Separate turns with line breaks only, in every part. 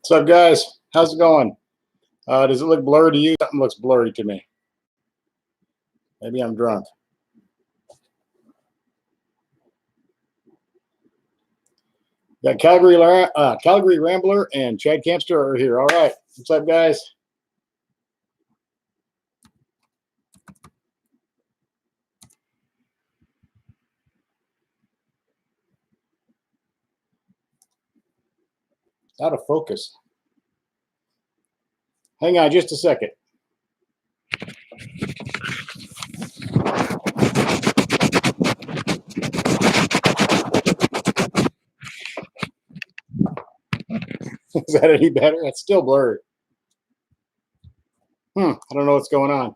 What's up, guys? How's it going? Does it look blurry to you? Something looks blurry to me. Maybe I'm drunk. Got Calgary Rambler and Chad Campster are here. All right. What's up, guys? Out of focus. Hang on just a second. Is that any better? It's still blurry. I don't know what's going on.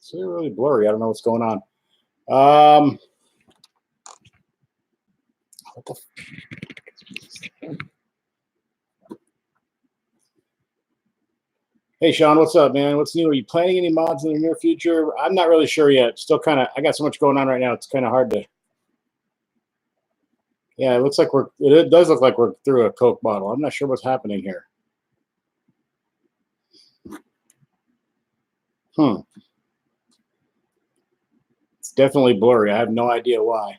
It's really blurry. I don't know what's going on. What the Hey, Sean, what's up, man? What's new? Are you planning any mods in the near future? I'm not really sure yet. Still I got so much going on right now. It's kind of hard to. Yeah, it looks like it does look like we're through a Coke bottle. I'm not sure what's happening here. It's definitely blurry. I have no idea why.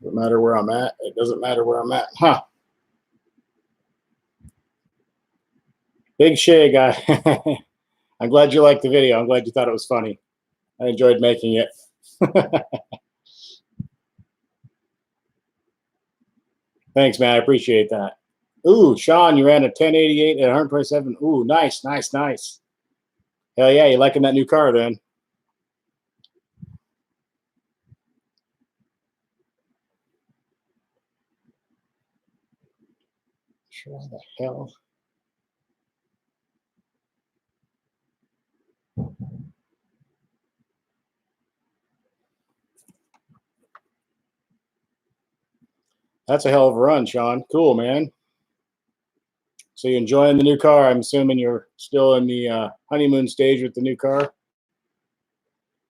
Doesn't matter where I'm at. It doesn't matter where I'm at. Big Shay guy. I'm glad you liked the video. I'm glad you thought it was funny. I enjoyed making it. Thanks, man. I appreciate that. Ooh, Sean, you ran a 1088 at 127. Ooh, nice, nice, nice. Hell yeah, you liking that new car then? Sure, the hell. That's a hell of a run, Sean. Cool, man. So you enjoying the new car? I'm assuming you're still in the honeymoon stage with the new car.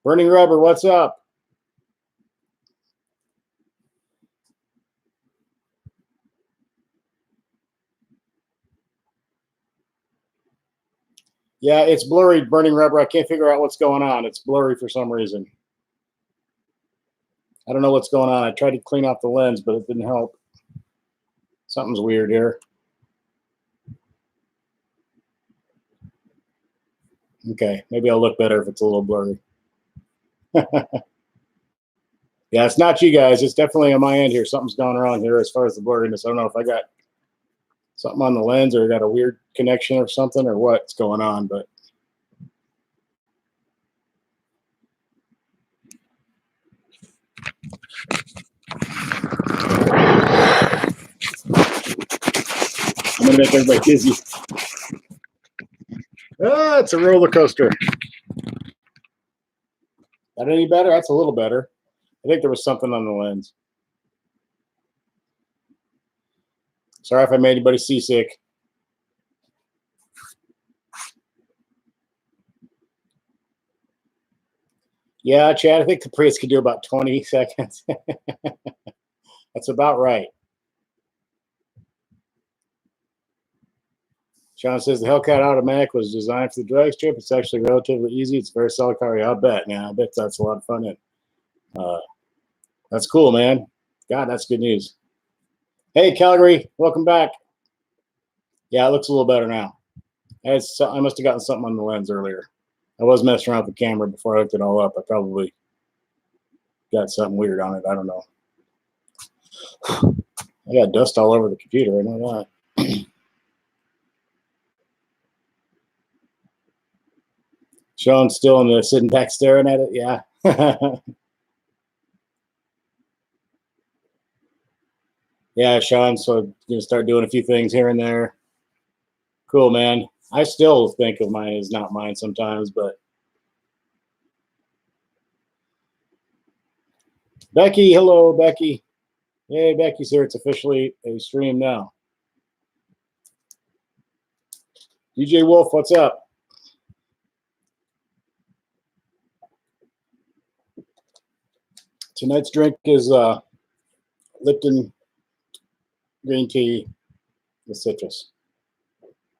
Burning Rubber, what's up? Yeah, it's blurry, Burning Rubber. I can't figure out what's going on. It's blurry for some reason. I don't know what's going on. I tried to clean off the lens, but it didn't help. Something's weird here. Okay, maybe I'll look better if it's a little blurry. Yeah, it's not you guys. It's definitely on my end here. Something's going wrong here as far as the blurriness. I don't know if I got something on the lens or got a weird connection or something or what's going on, but I'm gonna make everybody dizzy. Ah, it's a roller coaster. That any better? That's a little better. I think there was something on the lens. Sorry if I made anybody seasick. Yeah, Chad, I think Caprice could do about 20 seconds. That's about right. Sean says the Hellcat Automatic was designed for the drag strip. It's actually relatively easy. It's a very solid car. Yeah, I bet. Yeah, I bet that's a lot of fun. That's cool, man. God, that's good news. Hey, Calgary, welcome back. Yeah, it looks a little better now. I must have gotten something on the lens earlier. I was messing around with the camera before I hooked it all up. I probably got something weird on it. I don't know. I got dust all over the computer. I know that. Sean's still in the sitting back staring at it. Yeah. Yeah, Sean. So gonna start doing a few things here and there. Cool, man. I still think of mine as not mine sometimes, but Becky, hello, Becky. Hey, Becky's here. It's officially a stream now. DJ Wolf, what's up? Tonight's drink is Lipton green tea with citrus.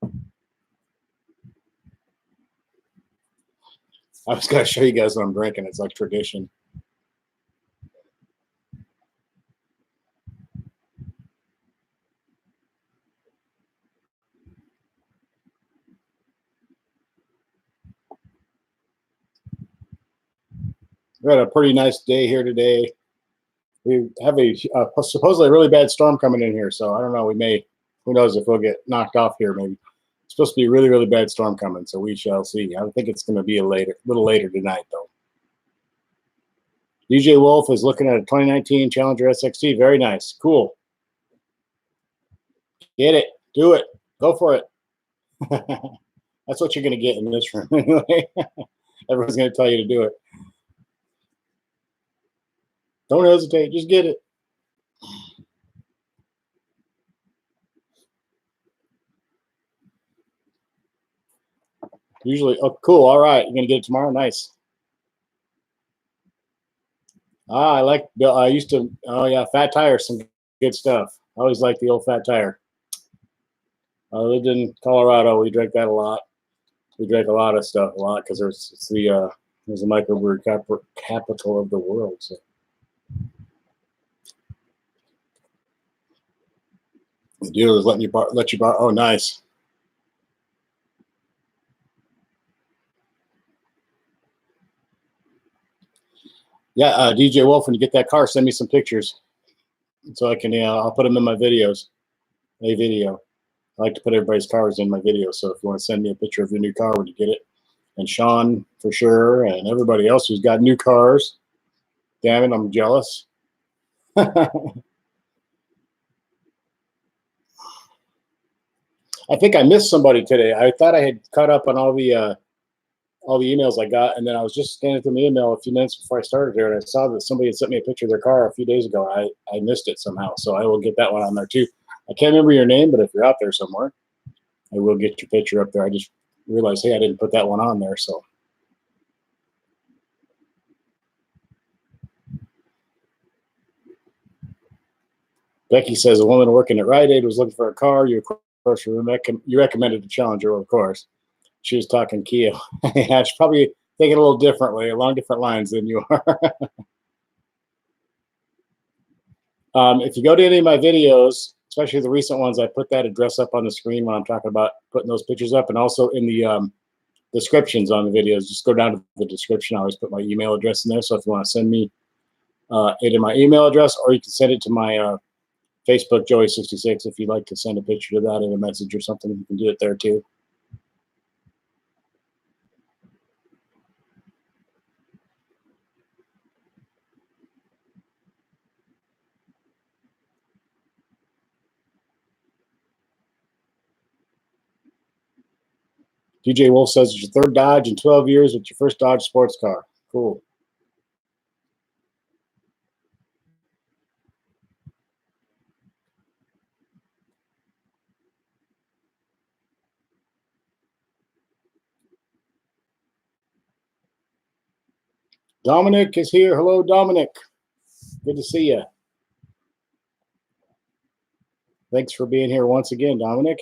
I was going to show you guys what I'm drinking. It's like tradition. We had a pretty nice day here today. We have a supposedly a really bad storm coming in here, so I don't know. We may, who knows if we'll get knocked off here. Maybe it's supposed to be a really, really bad storm coming, so we shall see. I think it's going to be a little later tonight, though. DJ Wolf is looking at a 2019 Challenger SXT. Very nice, cool. Get it, do it, go for it. That's what you're going to get in this room anyway. Everyone's going to tell you to do it. Don't hesitate, just get it. Usually, oh, cool. All right, you're gonna get it tomorrow. Nice. I like. I used to. Oh yeah, Fat Tire, some good stuff. I always liked the old Fat Tire. I lived in Colorado. We drank that a lot. We drank a lot of stuff, because there's the microbrew capital of the world. So. The dealer is letting you let you borrow. Oh, nice. Yeah, DJ Wolf, when you get that car, send me some pictures so I can. I'll put them in my videos. A video. I like to put everybody's cars in my videos. So if you want to send me a picture of your new car when you get it, and Sean for sure, and everybody else who's got new cars, damn it, I'm jealous. I think I missed somebody today. I thought I had caught up on all the emails I got, and then I was just scanning through my email a few minutes before I started here, and I saw that somebody had sent me a picture of their car a few days ago. I missed it somehow, so I will get that one on there too. I can't remember your name, but if you're out there somewhere, I will get your picture up there. I just realized, hey, I didn't put that one on there, so. Becky says a woman working at Rite Aid was looking for a car. You, of course, you recommended a Challenger, of course. She was talking Kia. Yeah, she's probably thinking a little differently, along different lines than you are. If you go to any of my videos, especially the recent ones, I put that address up on the screen when I'm talking about putting those pictures up, and also in the descriptions on the videos. Just go down to the description. I always put my email address in there. So if you want to send me it in my email address, or you can send it to my Facebook, Joey66. If you'd like to send a picture to that in a message or something, you can do it there too. DJ Wolf says it's your third Dodge in 12 years with your first Dodge sports car. Cool. Dominic is here. Hello, Dominic. Good to see you. Thanks for being here once again, Dominic.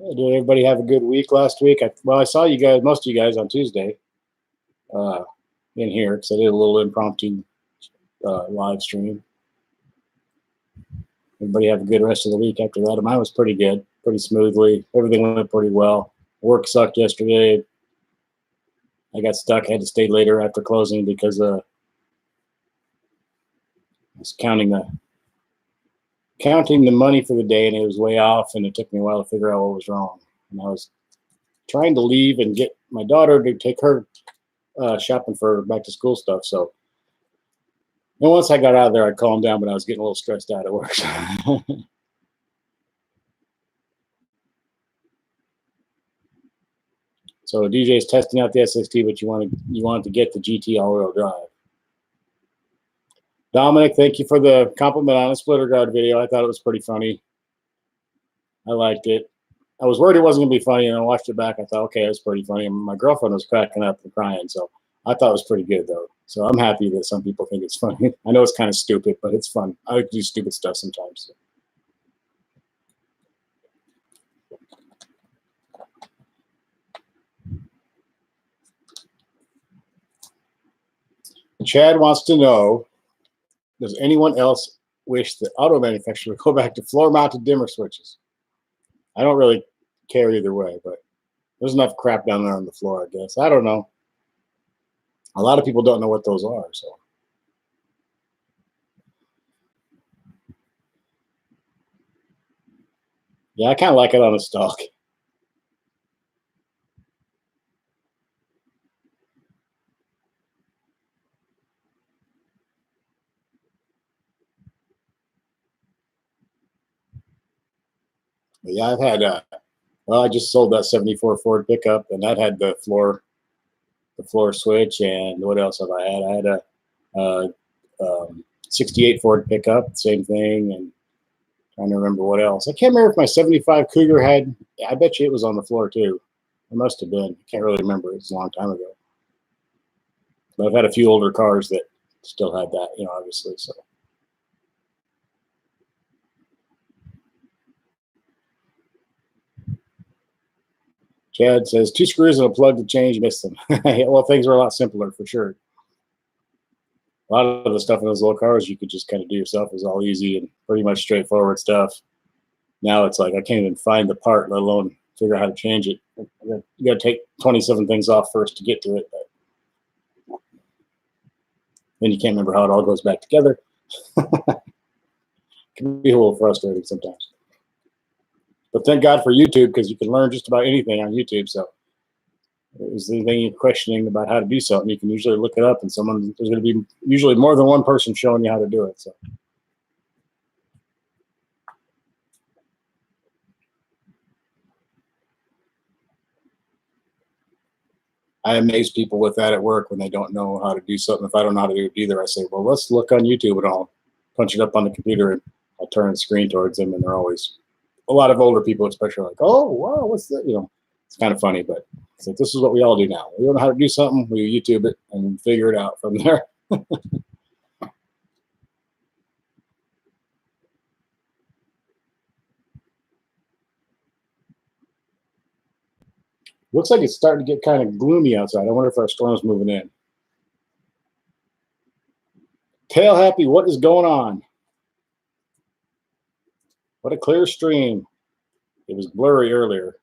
Did everybody have a good week last week? I saw you guys, most of you guys, on Tuesday in here, because I did a little impromptu live stream. Everybody have a good rest of the week after that. Mine was pretty good, pretty smoothly. Everything went pretty well. Work sucked yesterday. I got stuck. I had to stay later after closing because I was counting the money for the day, and it was way off, and it took me a while to figure out what was wrong. And I was trying to leave and get my daughter to take her shopping for back to school stuff. So, and once I got out of there, I calmed down, but I was getting a little stressed out at work. So DJ is testing out the SXT, but you want to get the GT all-wheel drive. Dominic, thank you for the compliment on the splitter guard video. I thought it was pretty funny. I liked it. I was worried it wasn't going to be funny, and I watched it back. I thought, okay, it was pretty funny. And my girlfriend was cracking up and crying, so I thought it was pretty good, though. So I'm happy that some people think it's funny. I know it's kind of stupid, but it's fun. I like to do stupid stuff sometimes. Chad wants to know, does anyone else wish the auto manufacturer would go back to floor-mounted dimmer switches? I don't really care either way, but there's enough crap down there on the floor, I guess. I don't know. A lot of people don't know what those are, so. Yeah, I kind of like it on a stalk. But yeah, I've had, well, I just sold that 74 Ford pickup, and that had the floor switch, and what else have I had? I had a 68 Ford pickup, same thing, and trying to remember what else. I can't remember if my 75 Cougar had, I bet you it was on the floor too. It must have been. I can't really remember. It was a long time ago. But I've had a few older cars that still had that, you know, obviously, so. Chad says, 2 screws and a plug to change, missed them. Well, things were a lot simpler for sure. A lot of the stuff in those little cars you could just kind of do yourself. It was all easy and pretty much straightforward stuff. Now it's like I can't even find the part, let alone figure out how to change it. You got to take 27 things off first to get to it. But then you can't remember how it all goes back together. It can be a little frustrating sometimes. But thank God for YouTube, because you can learn just about anything on YouTube. So if there's anything you're questioning about how to do something, you can usually look it up, and there's going to be usually more than one person showing you how to do it. So. I amaze people with that at work when they don't know how to do something. If I don't know how to do it either, I say, well, let's look on YouTube, and I'll punch it up on the computer, and I'll turn the screen towards them, and they're always, a lot of older people especially, like, oh, wow, what's that? You know, it's kind of funny, but it's like, this is what we all do now. We don't know how to do something, we YouTube it and figure it out from there. Looks like it's starting to get kind of gloomy outside. I wonder if our storm's moving in. Tail Happy, what is going on? What a clear stream. It was blurry earlier.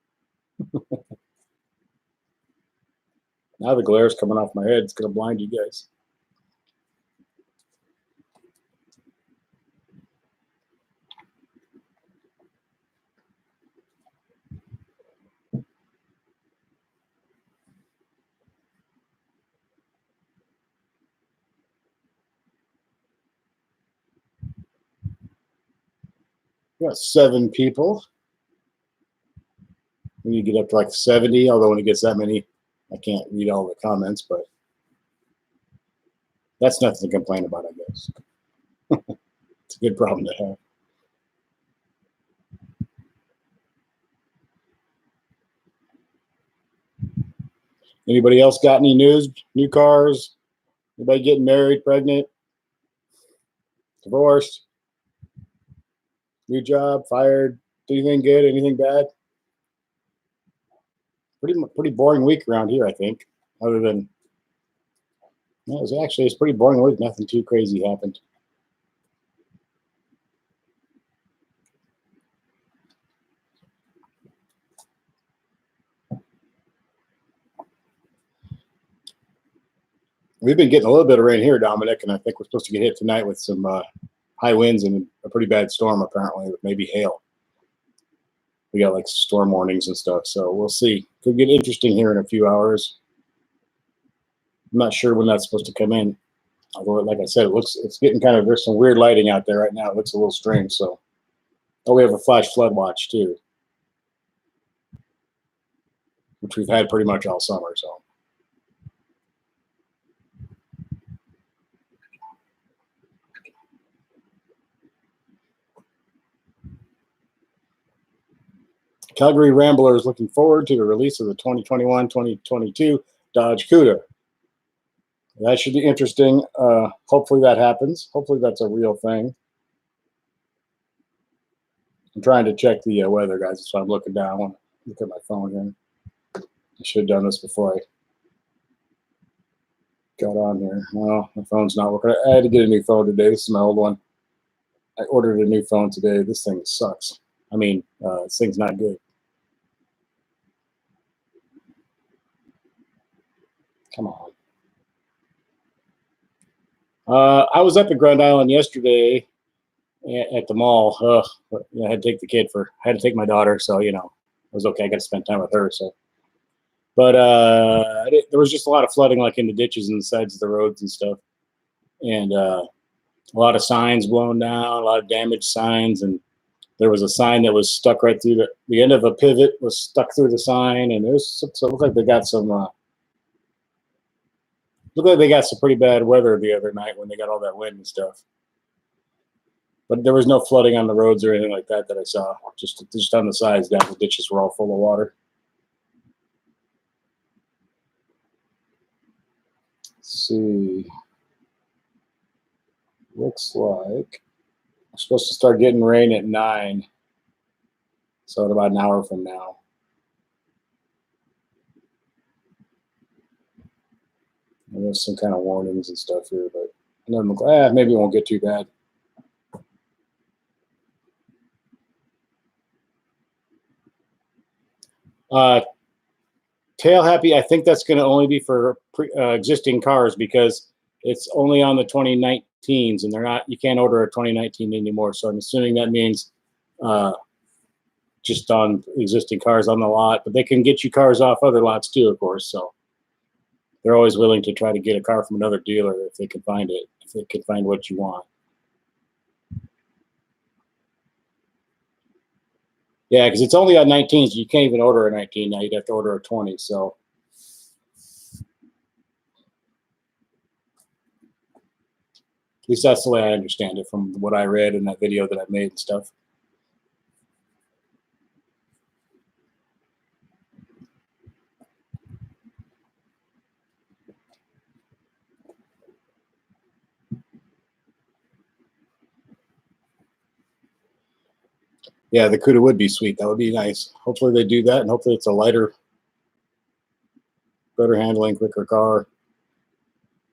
Now the glare's coming off my head. It's going to blind you guys. We got 7 people. When you get up to like 70, although when it gets that many, I can't read all the comments, but that's nothing to complain about, I guess. It's a good problem to have. Anybody else got any news? New cars? Anybody getting married, pregnant, divorced, new job, fired? Anything good? Anything bad? Pretty boring week around here, I think. Other than, no, it's pretty boring week. Nothing too crazy happened. We've been getting a little bit of rain here, Dominic, and I think we're supposed to get hit tonight with some high winds and a pretty bad storm, apparently, with maybe hail. We got like storm warnings and stuff, so we'll see. Could get interesting here in a few hours. I'm not sure when that's supposed to come in. Although, like I said, it's getting kind of, there's some weird lighting out there right now. It looks a little strange. So, oh, we have a flash flood watch too. which we've had pretty much all summer. So. Calgary Ramblers looking forward to the release of the 2021-2022 Dodge Cuda. That should be interesting. Hopefully that happens. Hopefully that's a real thing. I'm trying to check the weather, guys, so I'm looking down. I want to look at my phone here. I should have done this before I got on here. Well, my phone's not working. I had to get a new phone today. This is my old one. I ordered a new phone today. This thing sucks. I mean, this thing's not good. Come on. I was up at Grand Island yesterday at the mall. I had to take the kid I had to take my daughter, so it was okay. I got to spend time with her. So, but there was just a lot of flooding, like in the ditches and the sides of the roads and stuff, and a lot of signs blown down, a lot of damaged signs, and there was a sign that was stuck right through the end of a pivot was stuck through the sign, and so it looked like they got some. Looked like they got some pretty bad weather the other night when they got all that wind and stuff. But there was no flooding on the roads or anything like that I saw. Just on the sides down, the ditches were all full of water. Let's see. Looks like we're supposed to start getting rain at 9. So in about an hour from now. There's some kind of warnings and stuff here, but maybe it won't get too bad. Tail happy, I think that's going to only be for existing cars because it's only on the 2019s, and you can't order a 2019 anymore. So I'm assuming that means just on existing cars on the lot, but they can get you cars off other lots too, of course. So they're always willing to try to get a car from another dealer if they can find it, if they can find what you want. Yeah, because it's only on 19s. You can't even order a 19 now. You'd have to order a 20. So at least that's the way I understand it from what I read in that video that I made and stuff. Yeah, the Cuda would be sweet. That would be nice. Hopefully they do that, and hopefully it's a lighter, better handling, quicker car.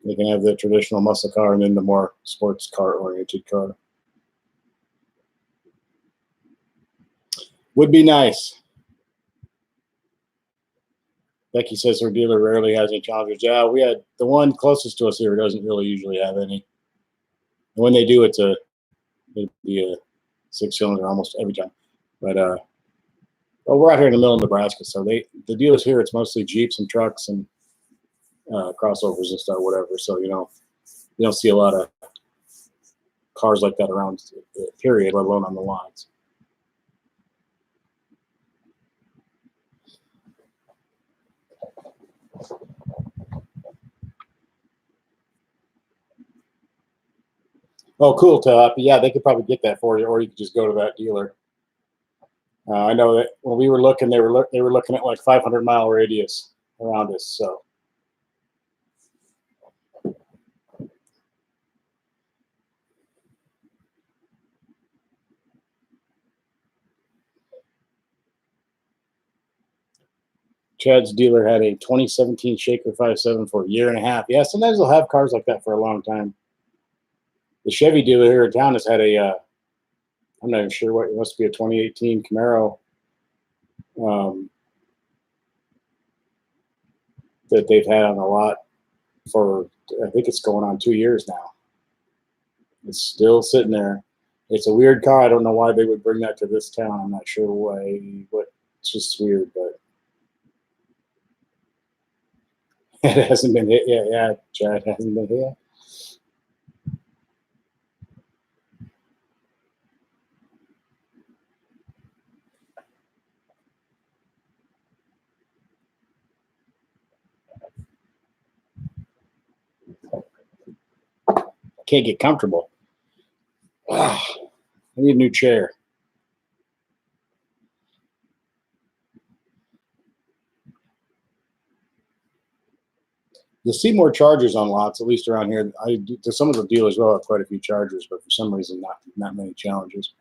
They can have the traditional muscle car and then the more sports car-oriented car. Would be nice. Becky says her dealer rarely has any Challengers. Yeah, we had the one closest to us here doesn't really usually have any. And when they do, it'd be a 6-cylinder almost every time. But well, we're out here in the middle of Nebraska, so the dealers here, it's mostly Jeeps and trucks and crossovers and stuff, whatever. So you don't see a lot of cars like that around, period, let alone on the lines. Oh, cool, Top. Yeah, they could probably get that for you, or you could just go to that dealer. I know that when we were looking, they were looking at like 500-mile radius around us. So. Chad's dealer had a 2017 Shaker 5.7 for a year and a half. Yeah, sometimes they'll have cars like that for a long time. The Chevy dealer here in town has had I'm not even sure what, it must be a 2018 Camaro that they've had on the lot for, I think it's going on 2 years now. It's still sitting there. It's a weird car. I don't know why they would bring that to this town. I'm not sure why, but it's just weird, but it hasn't been hit yet. Yeah, Chad hasn't been hit yet. can't get comfortable. I need a new chair. You'll see more chargers on lots, at least around here. Some of the dealers will have quite a few chargers, but for some reason, not many Challengers.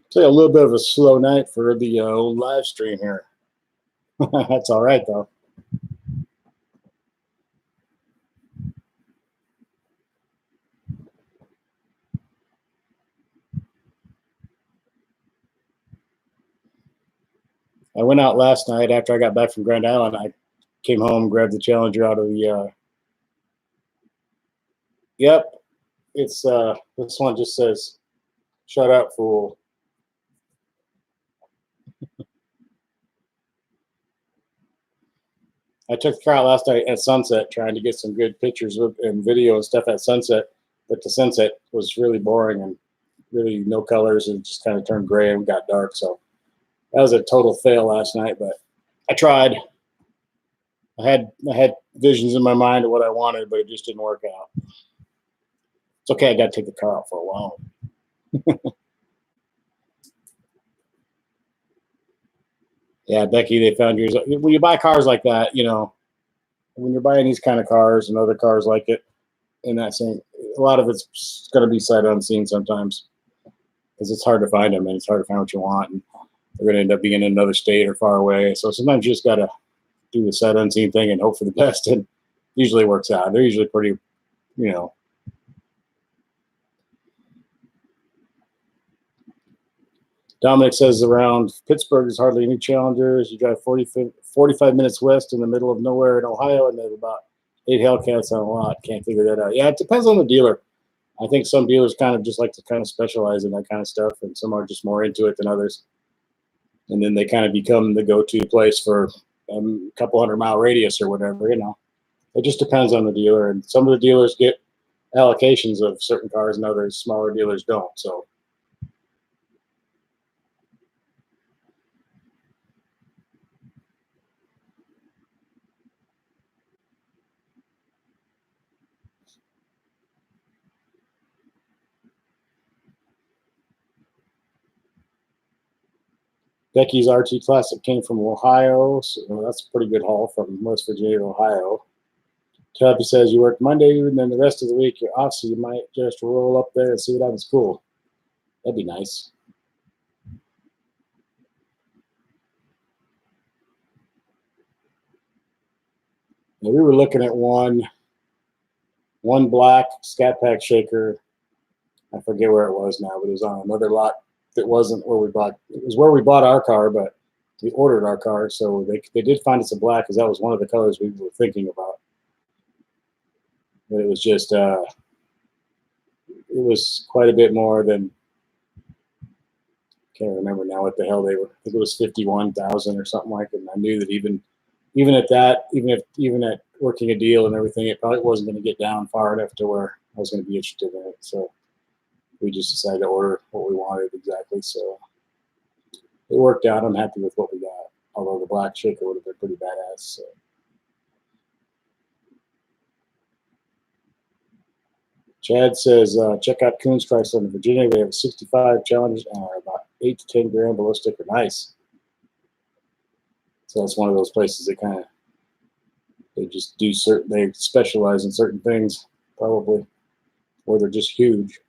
It's like a little bit of a slow night for the old live stream here. That's all right, though. I went out last night after I got back from Grand Island. I came home, grabbed the Challenger out of the. Yep, it's this one just says, "Shut up, fool." I took the car out last night at sunset, trying to get some good pictures and video and stuff at sunset, but the sunset was really boring and really no colors, and just kind of turned gray and got dark. So that was a total fail last night, but I tried. I had visions in my mind of what I wanted, but it just didn't work out. It's okay. I got to take the car out for a while. Yeah, Becky, they found yours. When you buy cars like that, you know, when you're buying these kind of cars and other cars like it, in that same, a lot of it's going to be sight unseen sometimes, because it's hard to find them and it's hard to find what you want, and they're going to end up being in another state or far away. So sometimes you just got to do the sight unseen thing and hope for the best, and usually works out. They're usually pretty, you know. Dominic says around Pittsburgh there's hardly any Challengers. You drive 45 minutes west in the middle of nowhere in Ohio, and there's about 8 Hellcats on a lot. Can't figure that out. Yeah, it depends on the dealer. I think some dealers kind of just like to kind of specialize in that kind of stuff, and some are just more into it than others. And then they kind of become the go-to place for a couple 100-mile radius or whatever, you know. It just depends on the dealer, and some of the dealers get allocations of certain cars and others, smaller dealers don't, so. Becky's RT Classic came from Ohio, so that's a pretty good haul from West Virginia to Ohio. Tabby says you work Monday and then the rest of the week you're off, so you might just roll up there and see what happens. Cool. That'd be nice. Now, we were looking at one black Scat Pack shaker. I forget where it was now, but it was on another lot that wasn't where we bought. It was where we bought our car, but we ordered our car, so they did find us a black, because that was one of the colors we were thinking about. But it was just it was quite a bit more than, can't remember now what the hell they were. I think it was 51,000 or something like that. And I knew that even at that, even at working a deal and everything, it probably wasn't going to get down far enough to where I was going to be interested in it. So we just decided to order what we wanted exactly. So it worked out. I'm happy with what we got. Although the black shaker would have been pretty badass. So. Chad says, check out Coons Chrysler in Virginia. They have 65 Challengers and are about 8 to 10 grand below sticker. Nice. So that's one of those places that they just do they specialize in certain things, probably, or they're just huge.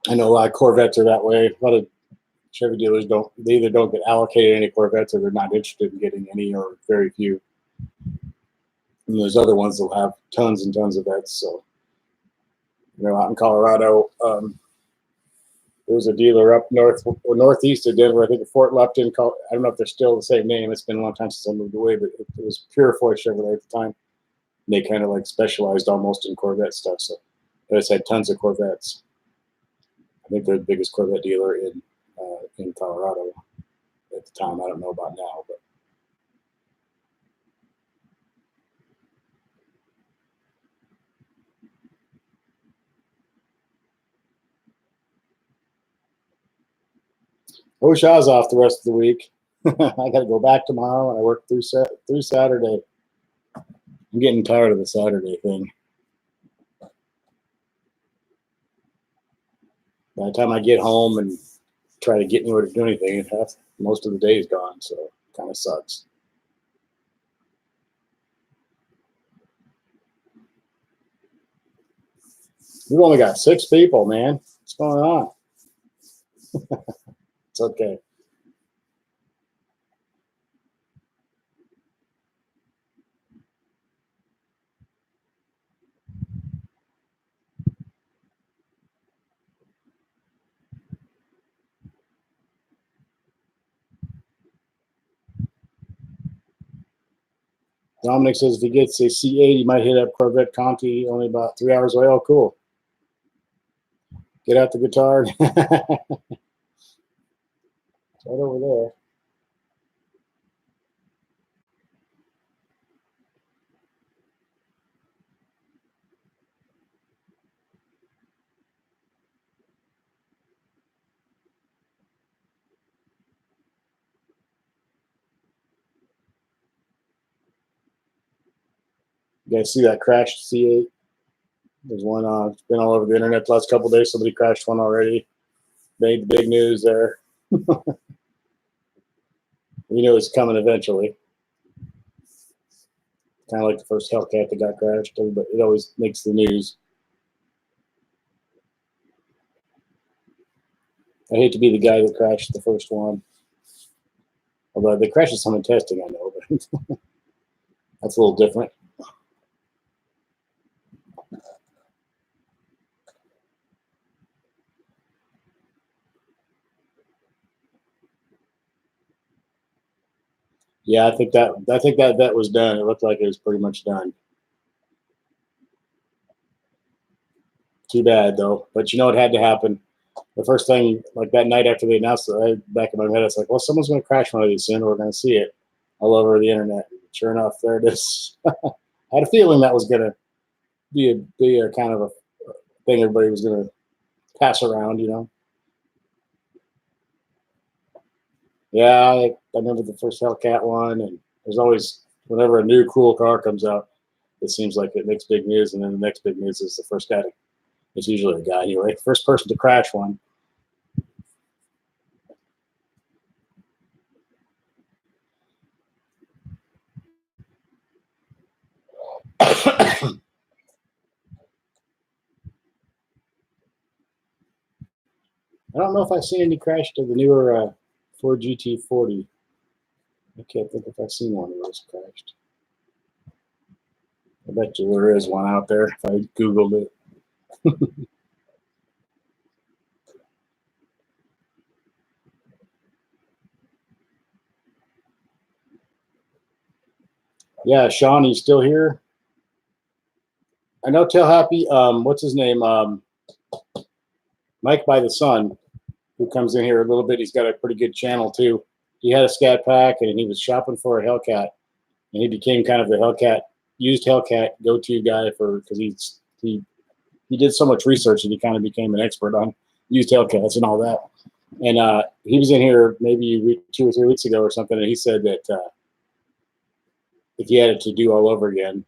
I know a lot of Corvettes are that way. A lot of Chevy dealers they either don't get allocated any Corvettes or they're not interested in getting any, or very few. And there's other ones that'll have tons and tons of vets. So, you know, out in Colorado, There's a dealer up north or northeast of Denver, I think, at Fort Lupton. Called, I don't know if they're still the same name. It's been a long time since I moved away, but it was Purifoy Chevrolet at the time. And they kind of like specialized almost in Corvette stuff. So they just had tons of Corvettes. I think they're the biggest Corvette dealer in Colorado at the time. I don't know about now, but. I wish I was off the rest of the week. I got to go back tomorrow, and I work through Saturday. I'm getting tired of the Saturday thing. By the time I get home and try to get anywhere to do anything, most of the day is gone, so it kind of sucks. We've only got 6 people, man. What's going on? It's okay. Dominic says if he gets a C8, he might hit up Corvette Conti, only about 3 hours away. Oh, cool. Get out the guitar. It's right over there. You guys see that crashed C8? There's one on. It's been all over the internet the last couple of days. Somebody crashed one already. Made the big news there. We knew it was coming eventually. Kind of like the first Hellcat that got crashed. But it always makes the news. I hate to be the guy that crashed the first one. Although they crashed some in testing, I know, but that's a little different. Yeah, I think that was done. It looked like it was pretty much done. Too bad though. But you know it had to happen. The first thing, like that night after they announced it, back in my head, it's like, well, someone's going to crash one of these soon. We're going to see it all over the internet. Sure enough, there it is. I had a feeling that was going to be a kind of a thing everybody was going to pass around, you know. Yeah, I remember the first Hellcat one, and there's always, whenever a new cool car comes out, it seems like it makes big news, and then the next big news is the first guy. It's usually the guy anyway. First person to crash one. I don't know if I've seen any crash to the newer Ford GT40. I can't think if I've seen one of those crashed. I bet you there is one out there if I Googled it. Yeah, Sean, he's still here. I know Tell Happy, what's his name? Mike by the Sun, who comes in here a little bit. He's got a pretty good channel too. He had a Scat Pack and he was shopping for a Hellcat, and he became kind of the used Hellcat go-to guy because he did so much research and he kind of became an expert on used Hellcats and all that. And he was in here maybe 2 or 3 weeks ago or something, and he said that if he had it to do all over again,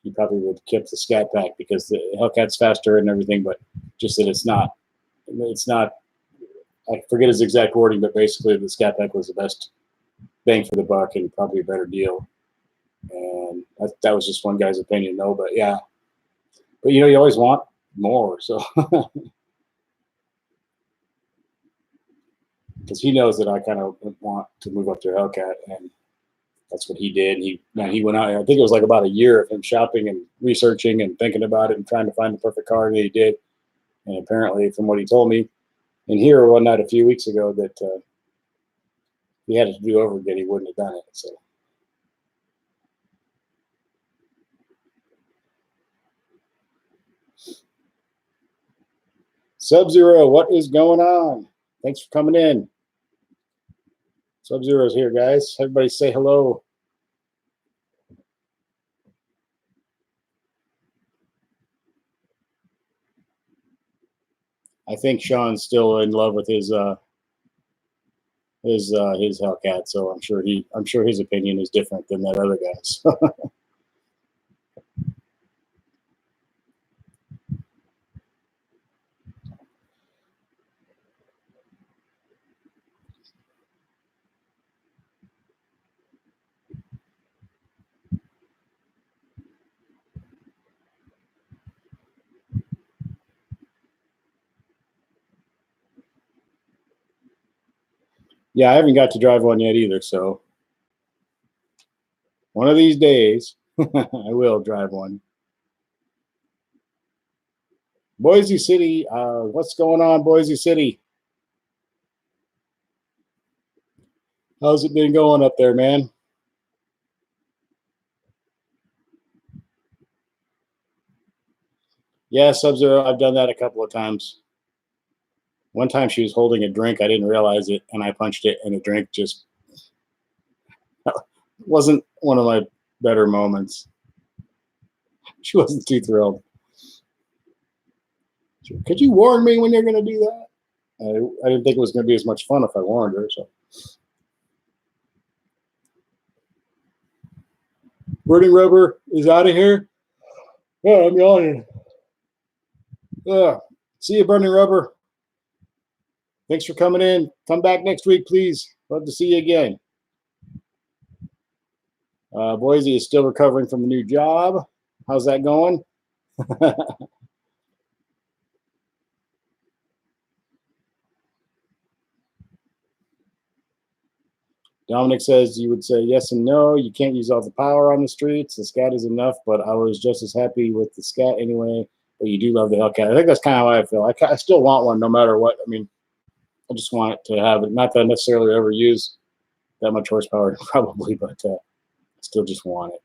he probably would have kept the Scat Pack because the Hellcat's faster and everything, but just that it's not. I forget his exact wording, but basically the Scat Pack was the best bang for the buck and probably a better deal. And that was just one guy's opinion, though. But yeah, but you always want more, so because he knows that I kind of want to move up to Hellcat, and that's what he did. He went out. I think it was like about a year of him shopping and researching and thinking about it and trying to find the perfect car that he did. And apparently, from what he told me, And here one night a few weeks ago that he had it to do over again, he wouldn't have done it. So Sub-Zero, what is going on? Thanks for coming in. Sub-Zero's here, guys. Everybody say hello. I think Sean's still in love with his Hellcat, so I'm sure his opinion is different than that other guy's. Yeah, I haven't got to drive one yet either, so one of these days I will drive one. Boise City, what's going on, Boise City? How's it been going up there, man? Yeah, Sub-Zero, I've done that a couple of times. One time she was holding a drink, I didn't realize it, and I punched it, and the drink just wasn't one of my better moments. She wasn't too thrilled. Could you warn me when you're going to do that? I didn't think it was going to be as much fun if I warned her. So, Burning Rubber is out of here. Oh, I'm yawning. See you, Burning Rubber. Thanks for coming in. Come back next week, please. Love to see you again. Boise is still recovering from a new job. How's that going? Dominic says you would say yes and no. You can't use all the power on the streets. The Scat is enough, but I was just as happy with the Scat anyway. But you do love the Hellcat. I think that's kind of how I feel. I still want one no matter what. I mean, I just want it to have it. Not that I necessarily ever use that much horsepower, probably, but I still just want it.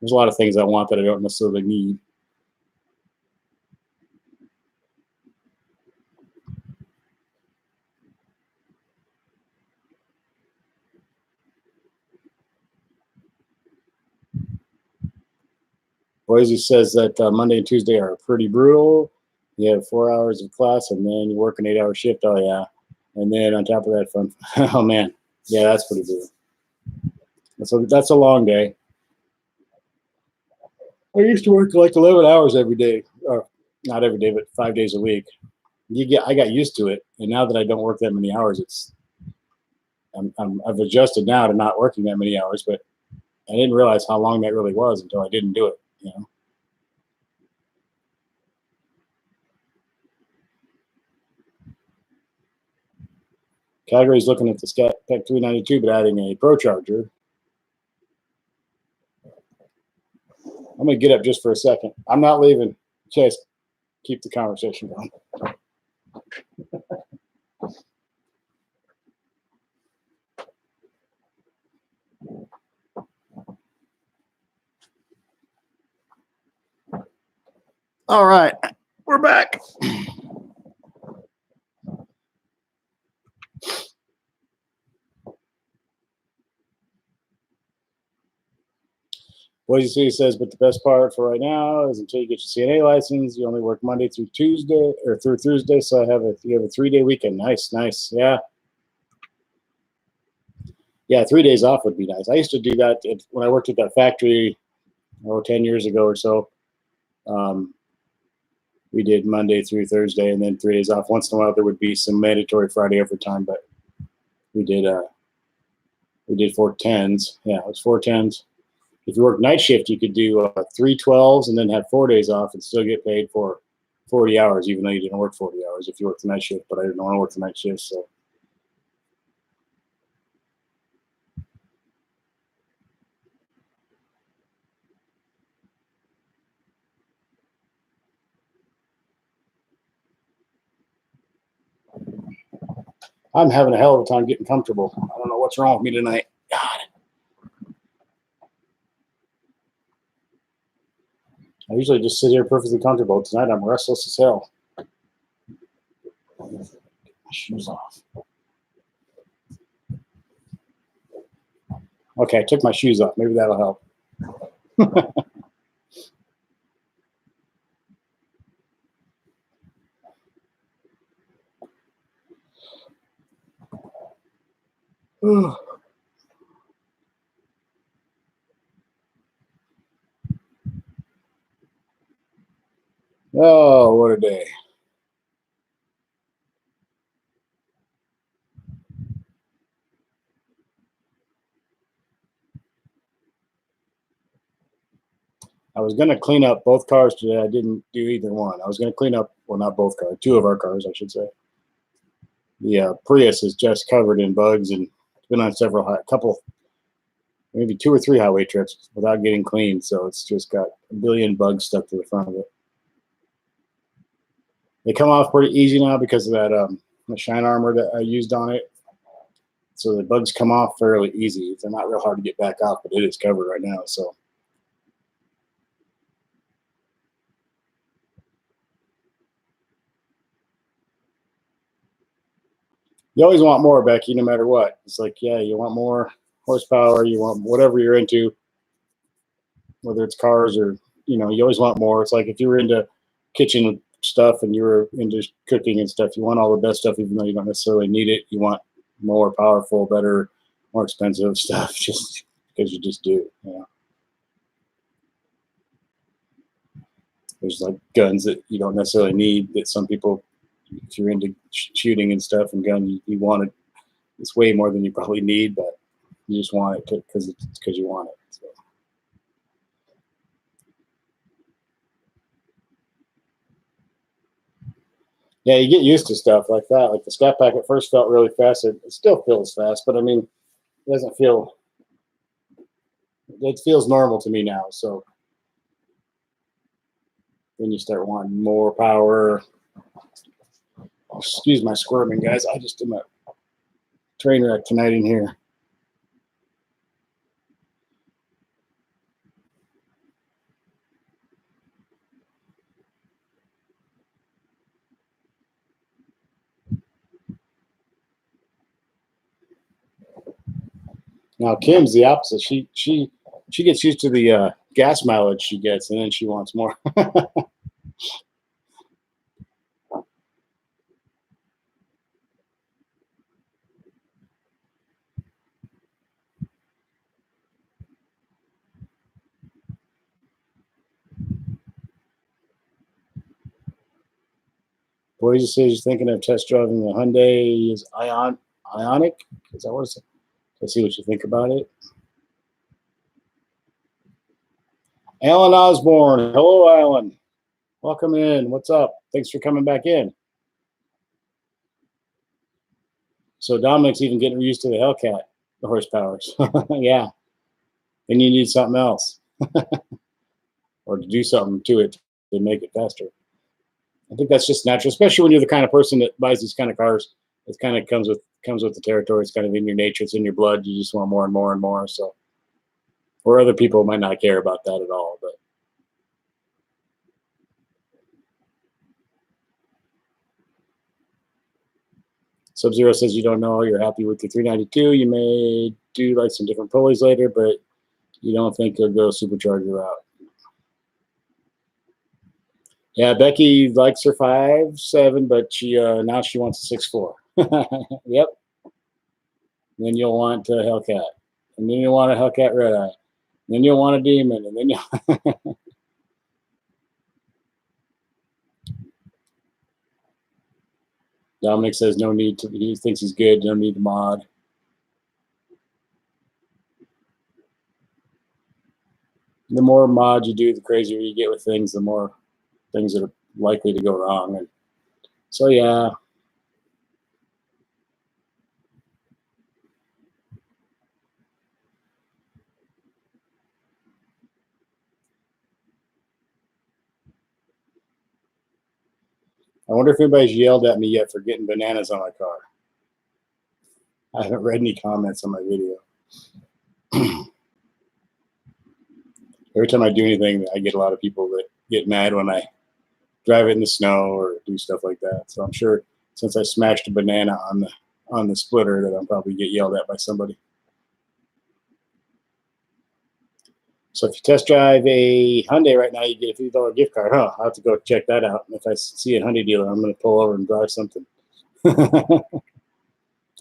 There's a lot of things I want that I don't necessarily need. Boise says that Monday and Tuesday are pretty brutal. You have 4 hours of class, and then you work an 8-hour shift. Oh, yeah. And then on top of that, fun. Oh, man. Yeah, that's pretty brutal. That's a long day. I used to work like 11 hours every day. Or not every day, but 5 days a week. I got used to it. And now that I don't work that many hours, I've adjusted now to not working that many hours, but I didn't realize how long that really was until I didn't do it, you know. Calgary's looking at the Scat Tech 392, but adding a Pro Charger. I'm going to get up just for a second. I'm not leaving. Chase, keep the conversation going. All right, we're back. Boise City says, but the best part for right now is until you get your CNA license, you only work Monday through Tuesday or through Thursday. So you have a 3-day weekend. Nice. Yeah. Yeah, 3 days off would be nice. I used to do that when I worked at that factory 10 years ago or so. We did Monday through Thursday and then 3 days off. Once in a while, there would be some mandatory Friday overtime, but we did 4 10s. Yeah, it was 4 10s. If you work night shift, you could do 3 12s and then have 4 days off and still get paid for 40 hours, even though you didn't work 40 hours if you worked the night shift. But I didn't want to work the night shift, so. I'm having a hell of a time getting comfortable. I don't know what's wrong with me tonight. God. I usually just sit here perfectly comfortable. Tonight I'm restless as hell. Get my shoes off. Okay, I took my shoes off. Maybe that'll help. Oh, what a day. I was going to clean up both cars today. I didn't do either one. I was going to clean up, well, not both cars, two of our cars, I should say. The Prius is just covered in bugs and it's been on couple, maybe 2 or 3 highway trips without getting cleaned. So it's just got a billion bugs stuck to the front of it. They come off pretty easy now because of that the shine armor that I used on it. So the bugs come off fairly easy. They're not real hard to get back off, but it is covered right now. So you always want more, Becky, no matter what. It's like, yeah, you want more horsepower, you want whatever you're into, whether it's cars or, you always want more. It's like if you were into kitchen stuff and you were into cooking and stuff, you want all the best stuff, even though you don't necessarily need it. You want more powerful, better, more expensive stuff just because you just do. There's like guns that you don't necessarily need that some people, if you're into shooting and stuff and gun, you want it. It's way more than you probably need, but you just want it because you want it. So. Yeah, you get used to stuff like that. Like the Scat Pack at first felt really fast. It still feels fast, but I mean, it doesn't feel. It feels normal to me now. So then you start wanting more power. Excuse my squirming, guys. I just did my train wreck tonight in here. Now Kim's the opposite. She gets used to the gas mileage she gets, and then she wants more. Boise says he's thinking of test driving the Hyundai Ioniq. Is that what it's? Let's see what you think about it. Alan Osborne. Hello, Alan. Welcome in. What's up? Thanks for coming back in. So Dominic's even getting used to the Hellcat, the horsepowers. Yeah. Then you need something else. Or to do something to it to make it faster. I think that's just natural, especially when you're the kind of person that buys these kind of cars. It kind of comes with the territory. It's kind of in your nature. It's in your blood. You just want more and more and more. So, or other people might not care about that at all. But Sub-Zero says you don't know. You're happy with the 392. You may do like some different pulleys later, but you don't think you'll go supercharger route. Yeah, Becky likes her 5.7, but she now she wants a 6.4. Yep. Then you'll want a Hellcat, and then you'll want a Hellcat Red Eye, and then you'll want a Demon, and then you. Dominic says no need to. He thinks he's good. No need to mod. The more mods you do, the crazier you get with things. The more things that are likely to go wrong. And so yeah. I wonder if anybody's yelled at me yet for getting bananas on my car. I haven't read any comments on my video. Every time I do anything, I get a lot of people that get mad when I drive it in the snow or do stuff like that. So I'm sure since I smashed a banana on the splitter that I'll probably get yelled at by somebody. So if you test drive a Hyundai right now, you get a $50 gift card. Huh? I'll have to go check that out. And if I see a Hyundai dealer, I'm going to pull over and drive something.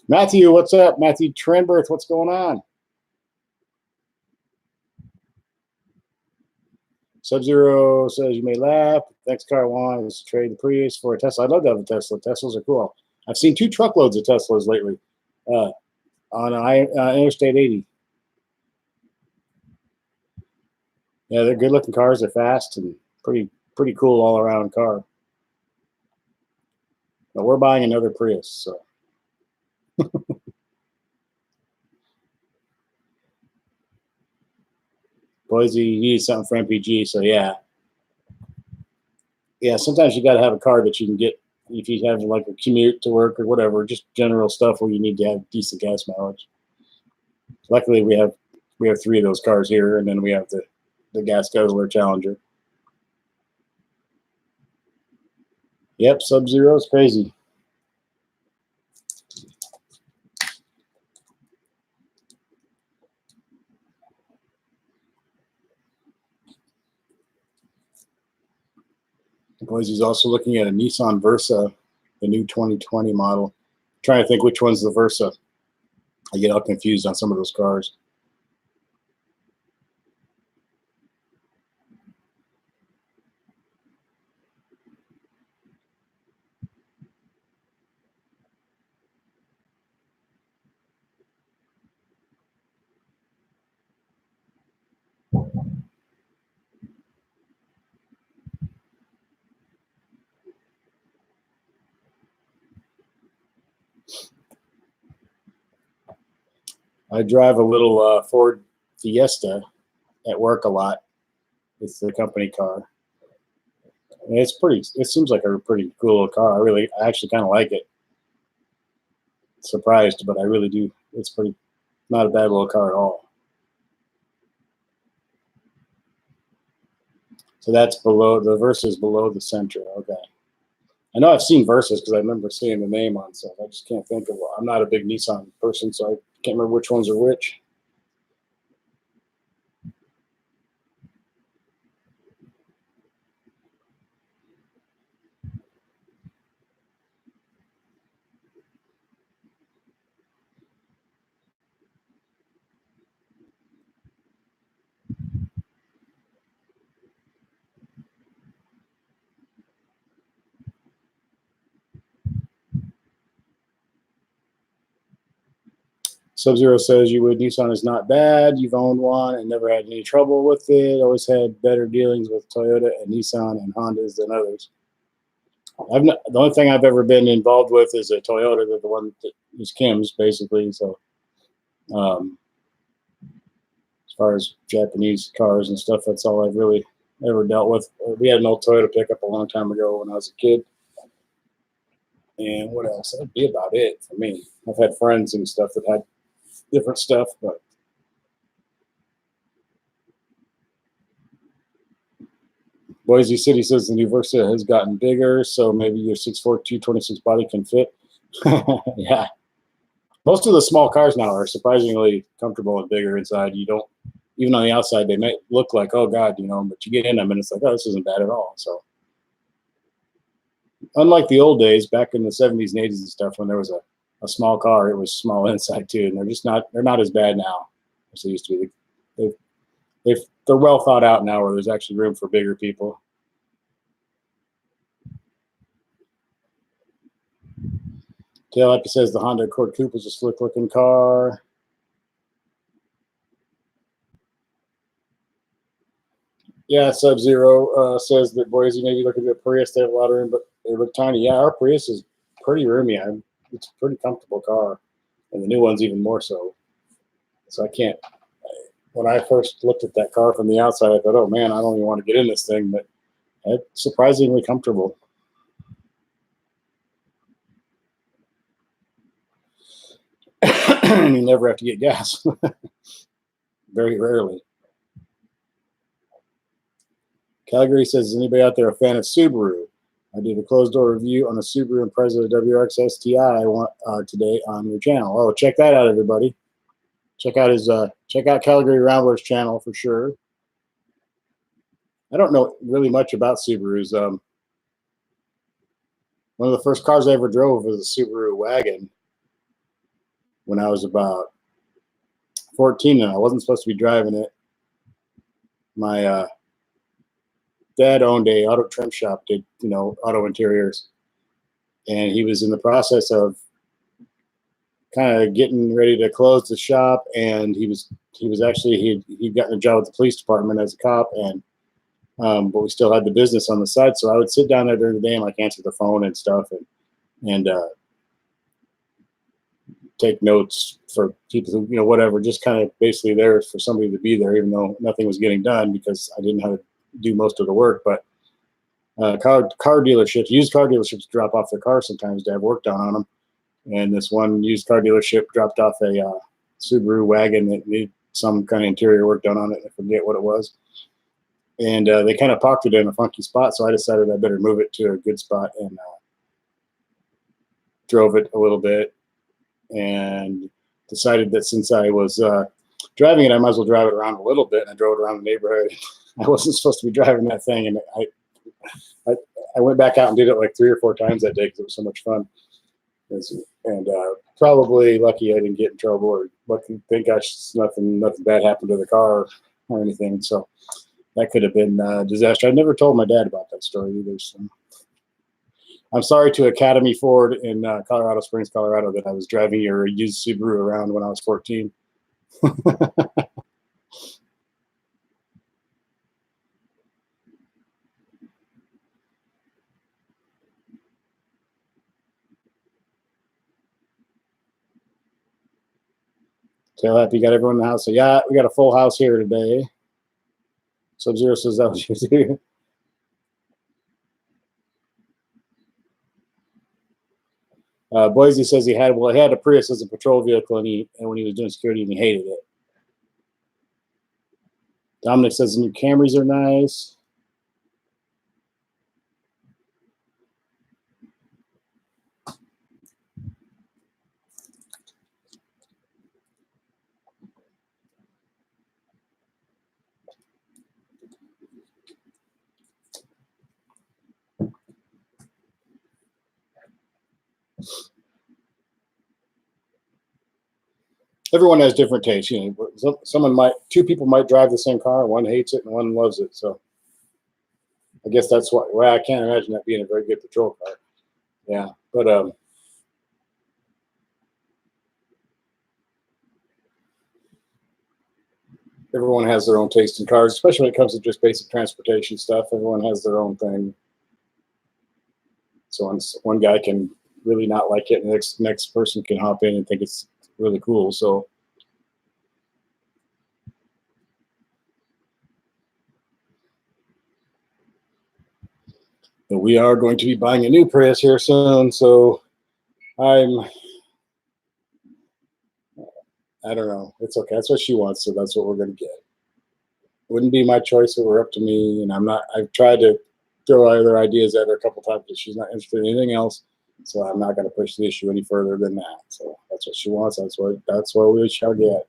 Matthew, what's up? Matthew Trenberth, what's going on? Sub-Zero says, you may laugh. Next car I want is to trade the Prius for a Tesla. I'd love to have a Tesla. Teslas are cool. I've seen 2 truckloads of Teslas lately on Interstate 80. Yeah, they're good-looking cars. They're fast and pretty cool all-around car. But we're buying another Prius, so. Boise, you need something for MPG, so yeah. Yeah, sometimes you got to have a car that you can get if you have like a commute to work or whatever, just general stuff where you need to have decent gas mileage. Luckily, we have 3 of those cars here, and then we have the gas guzzler Challenger. Yep, Sub-Zero is crazy. Boise's also looking at a Nissan Versa, the new 2020 model. I'm trying to think which one's the Versa. I get all confused on some of those cars. I drive a little Ford Fiesta at work a lot. It's the company car. And it seems like a pretty cool car. I actually kind of like it. Surprised, but I really do. It's not a bad little car at all. So that's below, the Versa's below the Sentra. Okay. I know I've seen Versas because I remember seeing the name on stuff. I just can't think of one. I'm not a big Nissan person, so I can't remember which ones are which. Sub-Zero says Nissan is not bad. You've owned one and never had any trouble with it. Always had better dealings with Toyota and Nissan and Hondas than others. The only thing I've ever been involved with is a Toyota. They're the one that is Kim's, basically. So, as far as Japanese cars and stuff, that's all I've really ever dealt with. We had an old Toyota pickup a long time ago when I was a kid. And what else? That'd be about it for me. I've had friends and stuff that had different stuff, but Boise City says the new Versa has gotten bigger, so maybe your 6'4", 226 body can fit. Yeah. Most of the small cars now are surprisingly comfortable and bigger inside. You don't, even on the outside, they may look like, oh God, but you get in them and it's like, oh, this isn't bad at all. So unlike the old days, back in the 70s and 80s and stuff, when there was a small car, it was small inside too. And they're not as bad now as they used to be. They're well thought out now where there's actually room for bigger people. Tail Happy says the Honda Accord Coupe is a slick looking car. Yeah, Sub-Zero says that Boise maybe look at the Prius. They have a lot of room, but they look tiny. Yeah, our Prius is pretty roomy. It's a pretty comfortable car, and the new one's even more so. So I can't. When I first looked at that car from the outside, I thought, oh man, I don't even want to get in this thing, but it's surprisingly comfortable. and you never have to get gas. Very rarely. Calgary says, is anybody out there a fan of Subaru? I did a closed door review on the Subaru Impreza WRX STI today on your channel. Oh, check that out, everybody. Check out Calgary Rambler's channel for sure. I don't know really much about Subarus. One of the first cars I ever drove was a Subaru wagon when I was about 14, and I wasn't supposed to be driving it. My dad owned a auto trim shop, did auto interiors, and he was in the process of kind of getting ready to close the shop, and he'd gotten a job with the police department as a cop, and but we still had the business on the side. So I would sit down there during the day and like answer the phone and stuff, and take notes for people who, whatever, just kind of basically there for somebody to be there, even though nothing was getting done because I didn't have to do most of the work. But car dealerships, used car dealerships drop off their cars sometimes to have work done on them. And this one used car dealership dropped off a Subaru wagon that needed some kind of interior work done on it. I forget what it was. And they kind of parked it in a funky spot. So I decided I better move it to a good spot and drove it a little bit and decided that since I was driving it, I might as well drive it around a little bit. And I drove it around the neighborhood. I wasn't supposed to be driving that thing. And I went back out and did it like 3 or 4 times that day because it was so much fun. And probably lucky I didn't get in trouble, or lucky, thank gosh, nothing bad happened to the car or anything. So that could have been a disaster. I never told my dad about that story either. So I'm sorry to Academy Ford in Colorado Springs, Colorado, that I was driving your used Subaru around when I was 14. So happy you got everyone in the house. So yeah, we got a full house here today. Sub-Zero says that was you. Boise says he had a Prius as a patrol vehicle, and when he was doing security, and he hated it. Dominic says the new Camrys are nice. Everyone has different tastes. Two people might drive the same car. One hates it and one loves it. So I guess that's why. Well, I can't imagine that being a very good patrol car. Yeah, but everyone has their own taste in cars, especially when it comes to just basic transportation stuff. Everyone has their own thing. So one guy can really not like it, and the next person can hop in and think it's really cool. So but we are going to be buying a new Prius here soon. So I don't know. It's okay. That's what she wants, so that's what we're going to get. It wouldn't be my choice if it were up to me, and I've tried to throw other ideas at her a couple times, but she's not interested in anything else. So I'm not going to push the issue any further than that. So that's what she wants. That's what we shall get.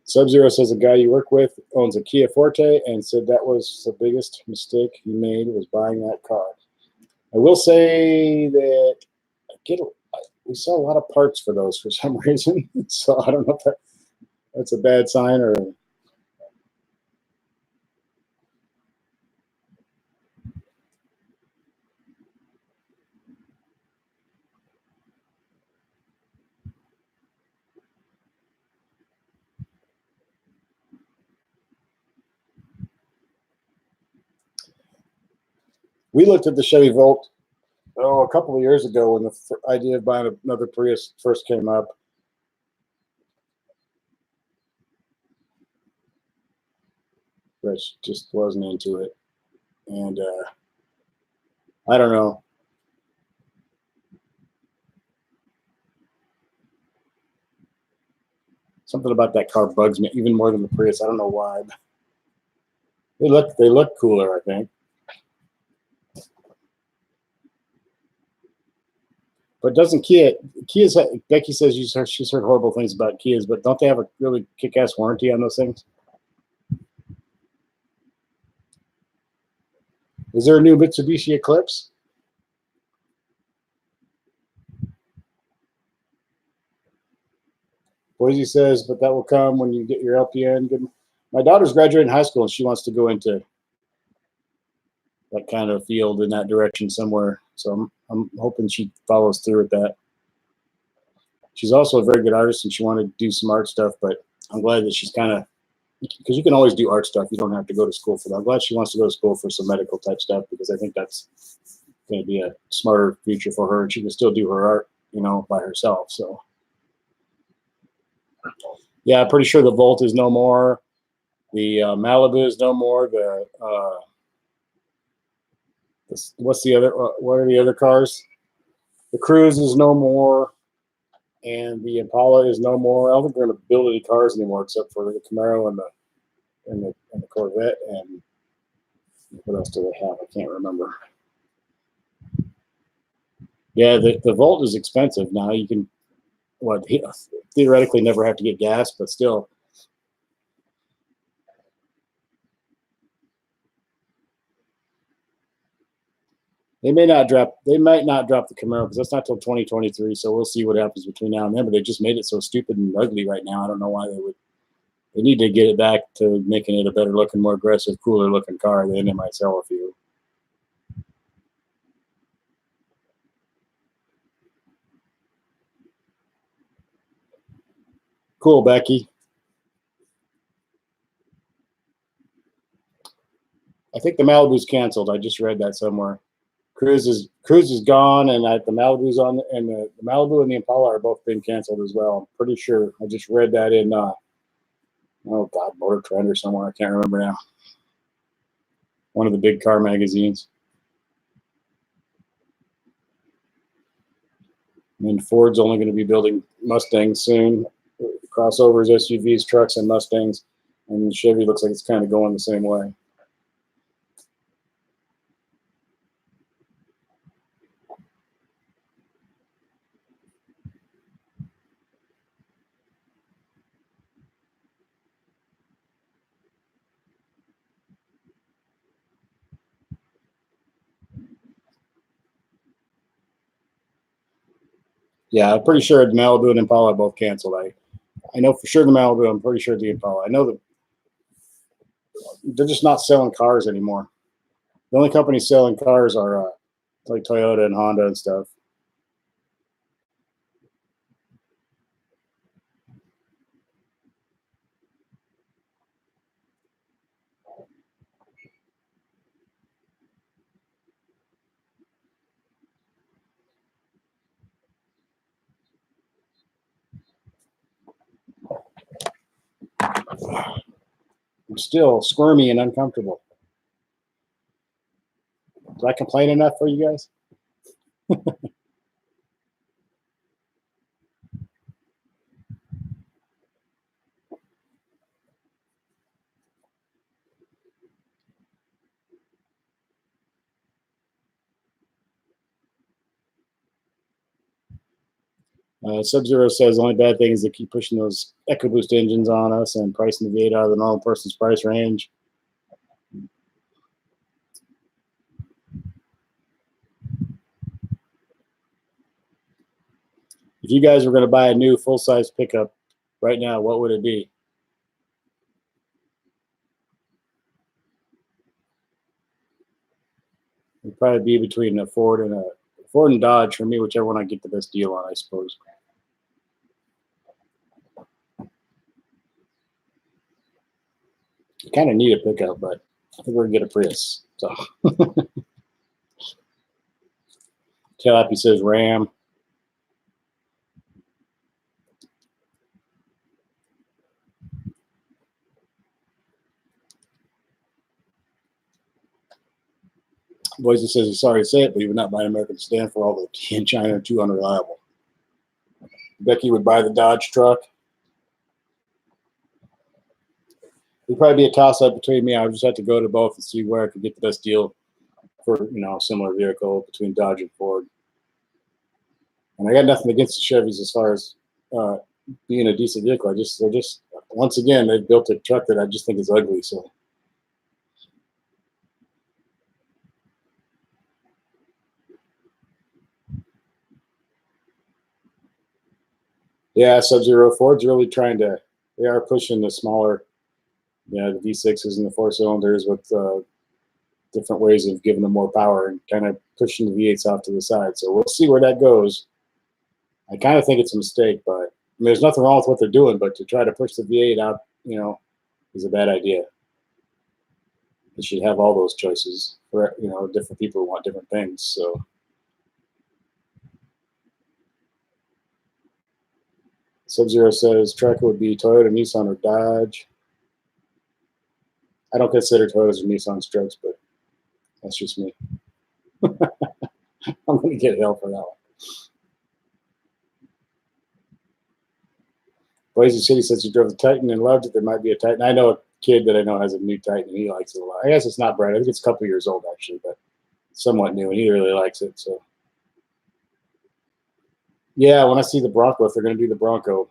Sub-Zero says a guy you work with owns a Kia Forte and said that was the biggest mistake he made was buying that car. I will say that we sell a lot of parts for those for some reason. So I don't know if that's a bad sign or. We looked at the Chevy Volt a couple of years ago when the idea of buying another Prius first came up. But just wasn't into it. And I don't know. Something about that car bugs me even more than the Prius. I don't know why. They look cooler, I think. But doesn't Kia's, Becky says she's heard horrible things about Kias, but don't they have a really kick-ass warranty on those things? Is there a new Mitsubishi Eclipse? Boise says, but that will come when you get your LPN. Good. My daughter's graduating high school and she wants to go into that kind of field in that direction somewhere. So I'm hoping she follows through with that. She's also a very good artist and she wanted to do some art stuff, but I'm glad that she's kind of, because you can always do art stuff. You don't have to go to school for that. I'm glad she wants to go to school for some medical type stuff because I think that's going to be a smarter future for her. And she can still do her art, by herself. So, yeah, I'm pretty sure the Volt is no more. The Malibu is no more. What are the other cars? The Cruise is no more. And the Impala is no more. I don't think they're going to build any cars anymore except for the Camaro and the Corvette. And what else do they have? I can't remember. Yeah, the Volt is expensive now. You can theoretically never have to get gas, but still. They might not drop the Camaro because that's not till 2023. So we'll see what happens between now and then. But they just made it so stupid and ugly right now. I don't know why they would. They need to get it back to making it a better looking, more aggressive, cooler looking car. Then they might sell a few. Cool, Becky. I think the Malibu's canceled. I just read that somewhere. Cruise is gone, and the Malibu's on, and the Malibu and the Impala are both been canceled as well. I'm pretty sure. I just read that in Motor Trend or somewhere. I can't remember now. One of the big car magazines. And Ford's only going to be building Mustangs soon, crossovers, SUVs, trucks, and Mustangs. And Chevy looks like it's kind of going the same way. Yeah, I'm pretty sure the Malibu and Impala are both canceled. I know for sure the Malibu. I'm pretty sure the Impala. I know that they're just not selling cars anymore. The only companies selling cars are like Toyota and Honda and stuff. I'm still squirmy and uncomfortable. Did I complain enough for you guys? Sub-Zero says the only bad thing is they keep pushing those EcoBoost engines on us and pricing the V8 out of the normal person's price range. If you guys were going to buy a new full-size pickup right now, what would it be? It'd probably be between a Ford and Dodge for me, whichever one I get the best deal on, I suppose. You kind of need a pickup, but I think we're gonna get a Prius. So, Happy says Ram. Boise says he's sorry to say it, but he would not buy an American sedan for all the tea in China are too unreliable. Becky would buy the Dodge truck. It'd probably be a toss-up between me. I would just have to go to both and see where I could get the best deal for a similar vehicle between Dodge and Ford. And I got nothing against the Chevys as far as uh, being a decent vehicle. They're just once again they've built a truck that I just think is ugly. So yeah, Sub-Zero Ford's really trying to. They are pushing the smaller, the V6s and the four cylinders with different ways of giving them more power and kind of pushing the V8s off to the side. So we'll see where that goes. I kind of think it's a mistake, but I mean, there's nothing wrong with what they're doing. But to try to push the V8 out, is a bad idea. They should have all those choices for different people who want different things. So Sub-Zero says Tracker would be Toyota, Nissan, or Dodge. I don't consider Toyotas or Nissans trucks, but that's just me. I'm going to get hell for that one. Blazing City says he drove the Titan and loved it. There might be a Titan. I know a kid that I know has a new Titan and he likes it a lot. I guess it's not brand. I think it's a couple years old actually, but somewhat new, and he really likes it. So yeah, when I see the Bronco, if they're going to do the Bronco,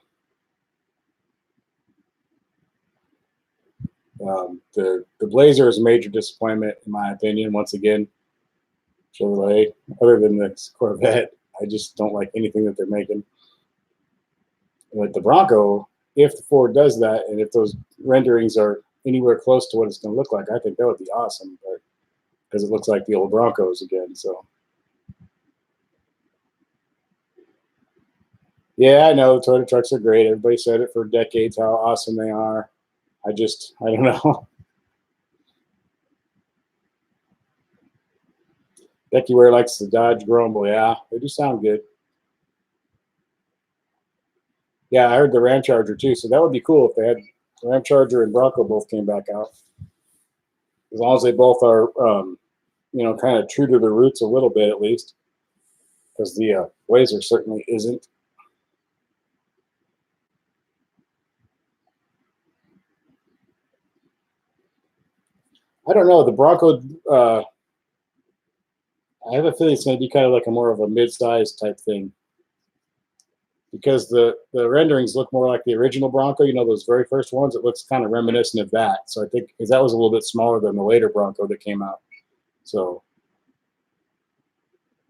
the Blazer is a major disappointment in my opinion. Once again, Chevrolet, other than the Corvette, I just don't like anything that they're making. But the Bronco, if the Ford does that, and if those renderings are anywhere close to what it's going to look like, I think that would be awesome. But because it looks like the old Broncos again, so yeah, I know Toyota trucks are great. Everybody said it for decades how awesome they are. I don't know. Becky Ware likes the Dodge Grumble. Yeah, they do sound good. Yeah, I heard the Ram Charger too, so that would be cool if they had Ram Charger and Bronco both came back out. As long as they both are, kind of true to their roots a little bit at least, because the Blazer certainly isn't. I don't know. The Bronco, I have a feeling it's going to be kind of like a more of a mid-sized type thing, because the renderings look more like the original Bronco. Those very first ones. It looks kind of reminiscent of that. So I think because that was a little bit smaller than the later Bronco that came out. So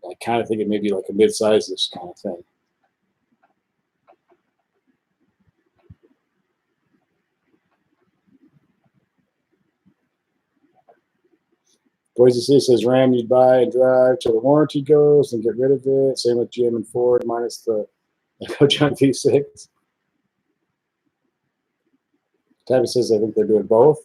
I kind of think it may be like a mid-sized kind of thing. Boise City says Ram you'd buy and drive till the warranty goes and get rid of it. Same with GM and Ford minus the John V6. Tabby says I think they're doing both.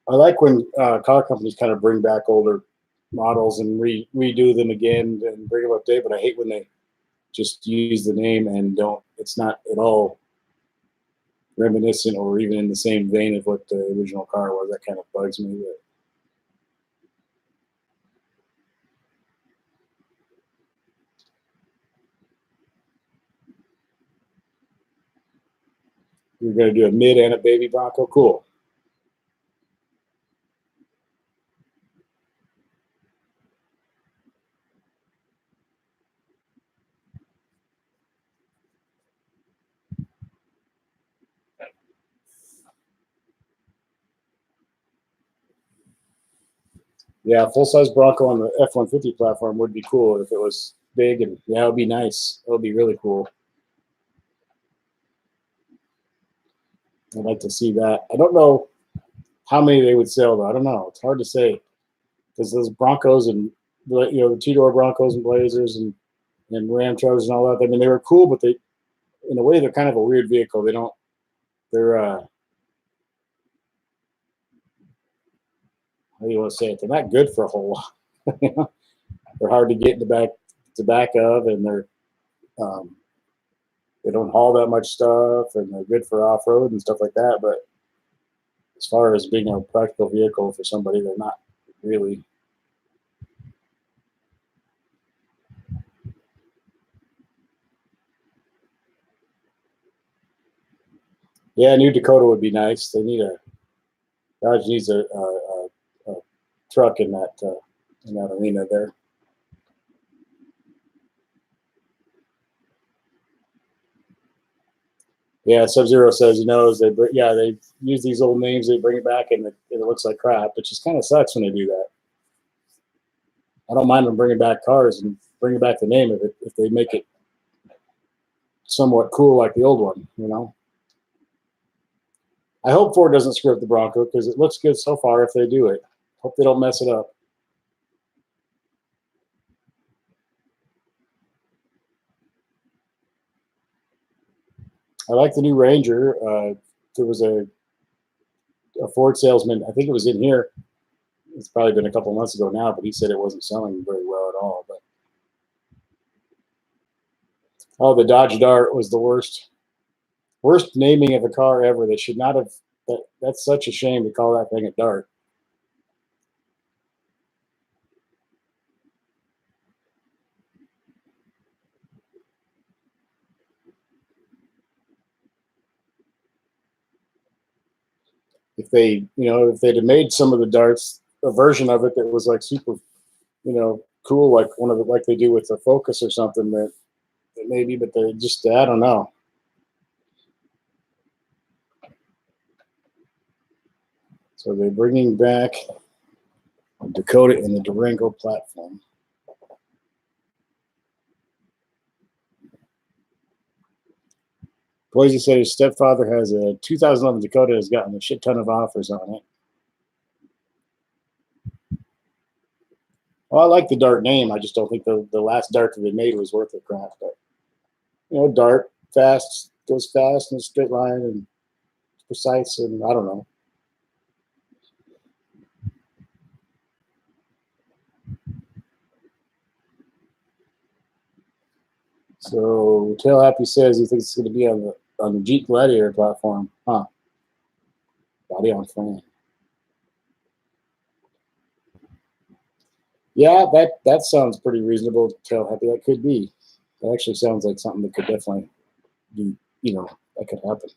I like when car companies kind of bring back older models and redo them again and bring them up to date, but I hate when they just use the name and it's not at all reminiscent or even in the same vein of what the original car was. That kind of bugs me. But we're going to do a mid and a baby Bronco. Cool. Yeah, full size Bronco on the F-150 platform would be cool if it was big, and yeah, it would be nice. It would be really cool. I'd like to see that. I don't know how many they would sell though. I don't know. It's hard to say because those Broncos and the two-door Broncos and Blazers and Ram Chargers and all that. I mean, they were cool, but they, in a way, they're kind of a weird vehicle. They're how do you want to say it? They're not good for a whole lot. They're hard to get in the back of, and they don't haul that much stuff, and they're good for off road and stuff like that. But as far as being a practical vehicle for somebody, they're not. really. Yeah, New Dakota would be nice. They need a Dodge needs a truck in that arena there. Yeah, Sub Zero says he knows they use these old names, they bring it back, and it looks like crap. It just kind of sucks when they do that. I don't mind them bringing back cars and bringing back the name of it if they make it somewhat cool like the old one. You know, I hope Ford doesn't screw up the Bronco because it looks good so far. If they do it, hope they don't mess it up. I like the new Ranger. There was a Ford salesman. I think it was in here. It's probably been a couple months ago now, but he said it wasn't selling very well at all. But oh, the Dodge Dart was the worst naming of a car ever. They should not have. That's such a shame to call that thing a Dart. If they'd have made some of the Darts a version of it that was like super, cool, like one of the like they do with the Focus or something that maybe, but they just I don't know. So they're bringing back the Dakota and the Durango platform. Boise said his stepfather has a 2011 Dakota, has gotten a shit ton of offers on it. Well, I like the Dart name. I just don't think the last Dart that they made was worth a crap. But Dart fast, goes fast in a straight line and precise, and I don't know. So Tail Happy says he thinks it's going to be on the Jeep Gladiator platform, huh? Body on frame. Yeah, that sounds pretty reasonable. Tail Happy, that could be. That actually sounds like something that could definitely be, that could happen.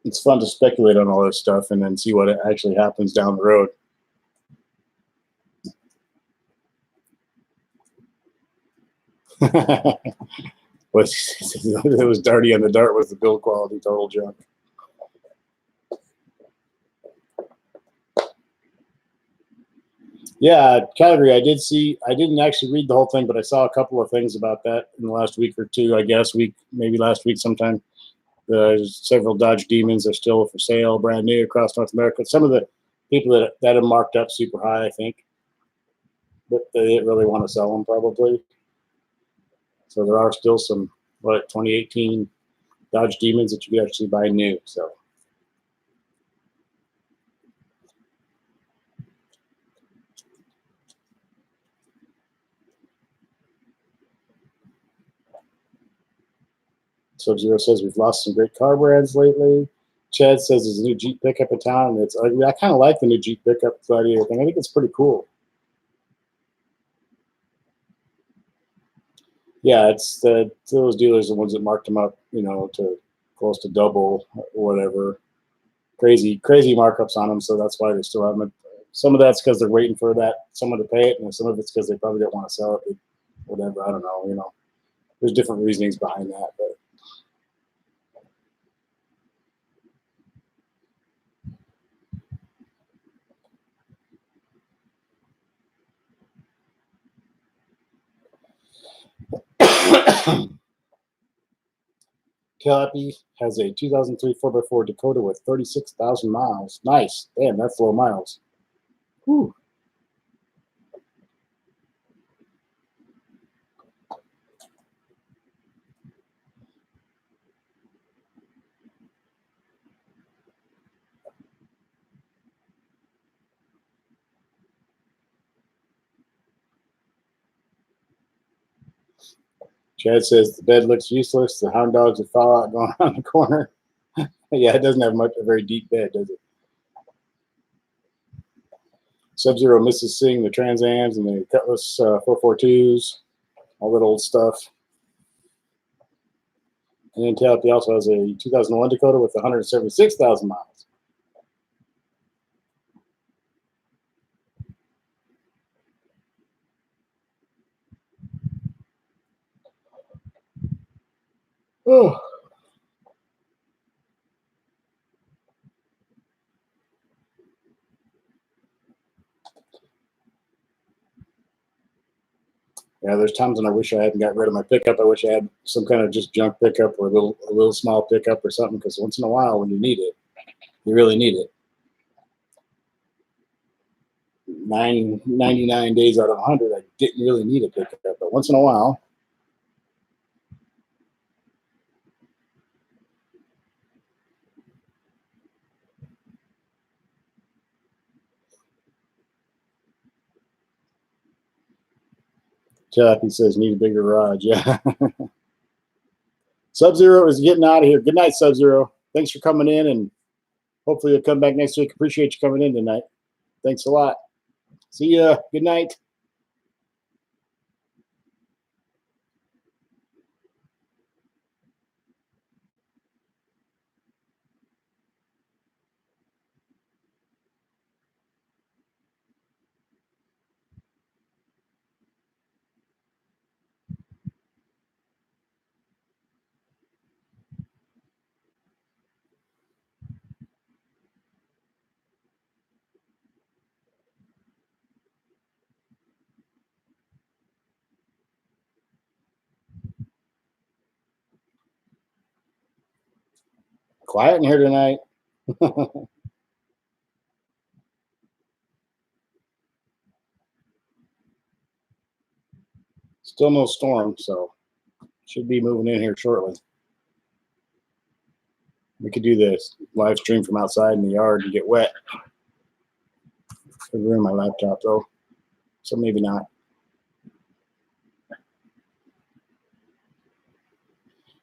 It's fun to speculate on all this stuff and then see what actually happens down the road. It was Darty on the Dart was the build quality total junk. Yeah, Calgary. I didn't actually read the whole thing, but I saw a couple of things about that in the last week or two. I guess maybe last week sometime. Several Dodge Demons are still for sale, brand new across North America. Some of the people that are marked up super high, I think, but they didn't really want to sell them probably. So there are still some 2018 Dodge Demons that you could actually buy new. So Sub-Zero says we've lost some great car brands lately. Chad says there's a new Jeep pickup in town. I kind of like the new Jeep pickup Gladiator thing. I think it's pretty cool. Yeah, it's those dealers, the ones that marked them up, to close to double or whatever. Crazy markups on them. So that's why they still have them. Some of that's because they're waiting for someone to pay it, and some of it's because they probably don't want to sell it. Whatever, I don't know. There's different reasonings behind that, but. Calliope has a 2003 4x4 Dakota with 36,000 miles. Nice. Damn, that's low miles. Whew. Chad says the bed looks useless. The hound dogs would fall out going on the corner. Yeah, it doesn't have a very deep bed, does it? Sub-Zero misses seeing the Trans Ams and the Cutlass 442s, all that old stuff. And then Tallahassee also has a 2001 Dakota with 176,000 miles. Oh. Yeah, there's times when I wish I hadn't got rid of my pickup. I wish I had some kind of just junk pickup or a little small pickup or something, because once in a while when you need it, you really need it. 99 days out of 100, I didn't really need a pickup, but once in a while. Chuck, he says, need a bigger garage. Yeah. Sub-Zero is getting out of here. Good night, Sub-Zero. Thanks for coming in, and hopefully you'll come back next week. Appreciate you coming in tonight. Thanks a lot. See ya. Good night. Quiet in here tonight. Still no storm, so should be moving in here shortly. We could do this live stream from outside in the yard and get wet. Could ruin my laptop though, so maybe not.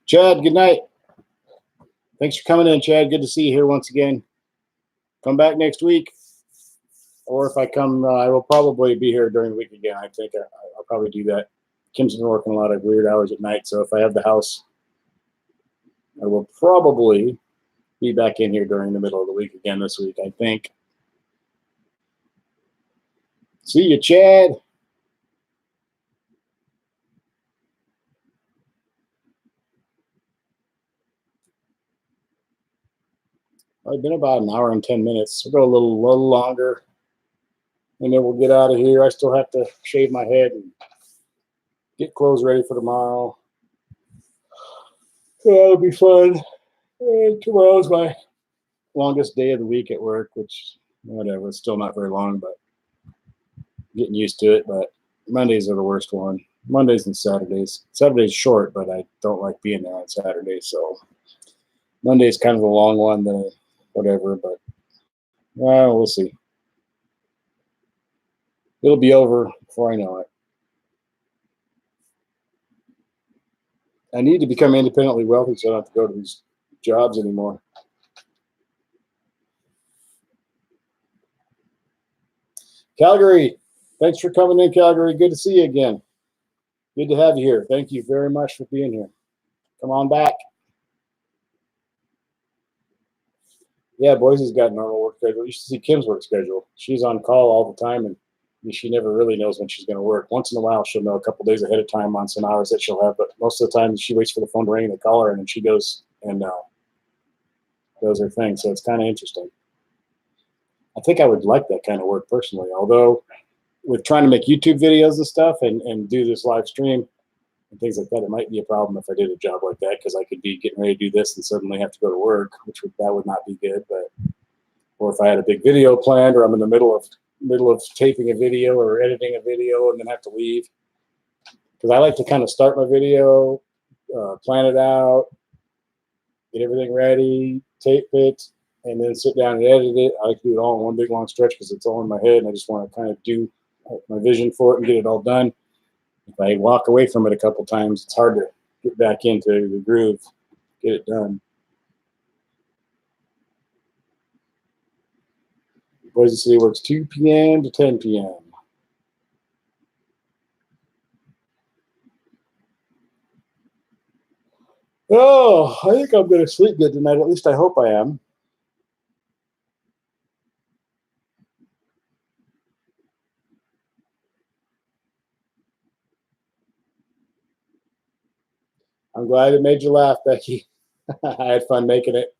Chad, good night. Thanks for coming in, Chad. Good to see you here once again. Come back next week, or if I come, I will probably be here during the week again. I think I'll probably do that. Kim's been working a lot of weird hours at night, so if I have the house, I will probably be back in here during the middle of the week again this week, I think. See you, Chad. It's been about an hour and 10 minutes. We'll go a little longer, and then we'll get out of here. I still have to shave my head and get clothes ready for tomorrow. So that'll be fun. And tomorrow's my longest day of the week at work, which, whatever, it's still not very long, but getting used to it. But Mondays are the worst one. Mondays and Saturdays. Saturday's short, but I don't like being there on Saturday. So Monday's kind of the long one, then whatever, but we'll see. It'll be over before I know it. I need to become independently wealthy so I don't have to go to these jobs anymore. Calgary, thanks for coming in, Calgary. Good to see you again. Good to have you here. Thank you very much for being here. Come on back. Yeah, Boise's got normal work schedule. You should see Kim's work schedule. She's on call all the time, and she never really knows when she's going to work. Once in a while, she'll know a couple days ahead of time on some hours that she'll have, but most of the time, she waits for the phone to ring and they call her, and then she goes and does her thing. So it's kind of interesting. I think I would like that kind of work personally, although with trying to make YouTube videos and stuff and do this live stream and things like that, it might be a problem if I did a job like that, because I could be getting ready to do this and suddenly have to go to work, that would not be good. But or if I had a big video planned, or I'm in the middle of taping a video or editing a video and then have to leave, because I like to kind of start my video, plan it out, get everything ready, tape it, and then sit down and edit it. I like to do it all in one big long stretch because it's all in my head, and I just want to kind of do my vision for it and get it all done. If I walk away from it a couple times, it's hard to get back into the groove, get it done. Boise City works 2 p.m. to 10 p.m. Oh, I think I'm going to sleep good tonight. At least I hope I am. I'm glad it made you laugh, Becky. I had fun making it.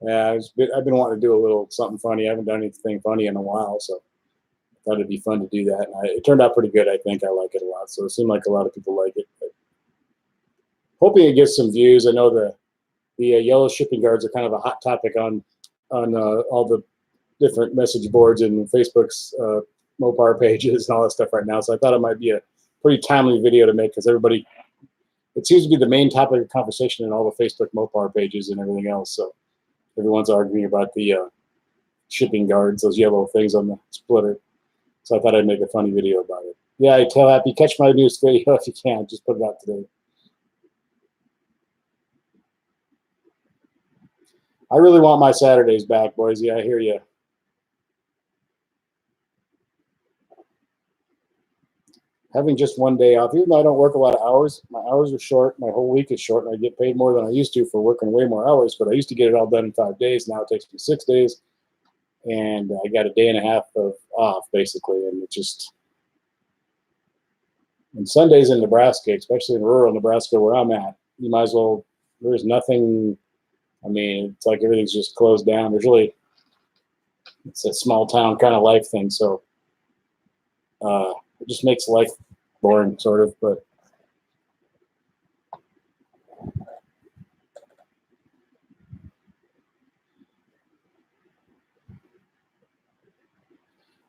Yeah, I've been wanting to do a little something funny. I haven't done anything funny in a while, so I thought it'd be fun to do that. And it turned out pretty good. I think I like it a lot. So it seemed like a lot of people like it. But hoping it gets some views. I know the yellow shipping guards are kind of a hot topic on all the different message boards and Facebook's Mopar pages and all that stuff right now. So I thought it might be a pretty timely video to make because it seems to be the main topic of conversation in all the Facebook Mopar pages and everything else. So everyone's arguing about the shipping guards, those yellow things on the splitter. So I thought I'd make a funny video about it. Yeah, I tell Happy, catch my newest video if you can. Just put it out today. I really want my Saturdays back, Boise. I hear you. Having just one day off, even though I don't work a lot of hours, my hours are short. My whole week is short, and I get paid more than I used to for working way more hours. But I used to get it all done in 5 days. Now it takes me 6 days, and I got a day and a half of off basically. And it just, and Sundays in Nebraska, especially in rural Nebraska where I'm at, you might as well. There's nothing. I mean, it's like everything's just closed down. It's a small town kind of life thing. So it just makes life boring, sort of. But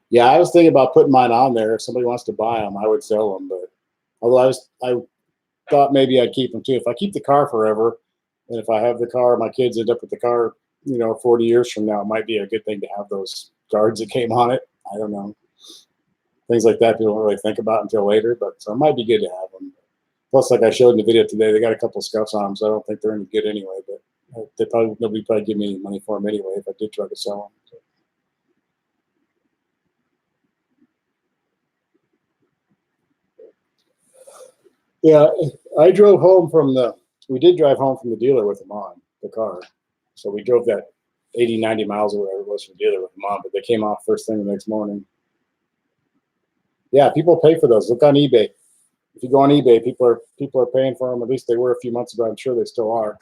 yeah, I was thinking about putting mine on there. If somebody wants to buy them, I would sell them. But although I thought maybe I'd keep them too. If I keep the car forever, and if I have the car, my kids end up with the car, 40 years from now, it might be a good thing to have those guards that came on it. I don't know. Things like that people don't really think about until later, but so it might be good to have them. Plus, like I showed in the video today, they got a couple of scuffs on them, so I don't think they're any good anyway. But nobody probably give me any money for them anyway if I did try to sell them. So. Yeah, I drove home we did drive home from the dealer with them on the car. So we drove that 80, 90 miles or whatever it was from the dealer with them on, but they came off first thing the next morning. Yeah, people pay for those. Look on eBay. If you go on eBay, people are paying for them. At least they were a few months ago. I'm sure they still are.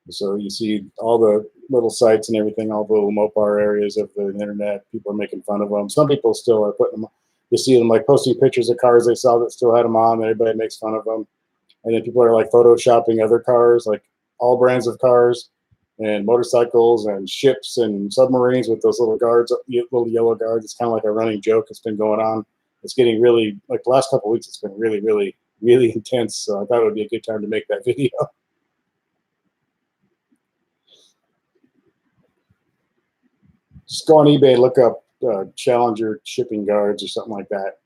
So you see all the little sites and everything, all the little Mopar areas of the internet. People are making fun of them. Some people still are putting them. You see them like posting pictures of cars they saw that still had them on. Everybody makes fun of them. And then people are like photoshopping other cars, like all brands of cars and motorcycles and ships and submarines with those little guards, little yellow guards. It's kind of like a running joke. It's been going on. It's getting really, like the last couple of weeks, it's been really, really, really intense. So I thought it would be a good time to make that video. Just go on eBay, look up Challenger shipping guards or something like that.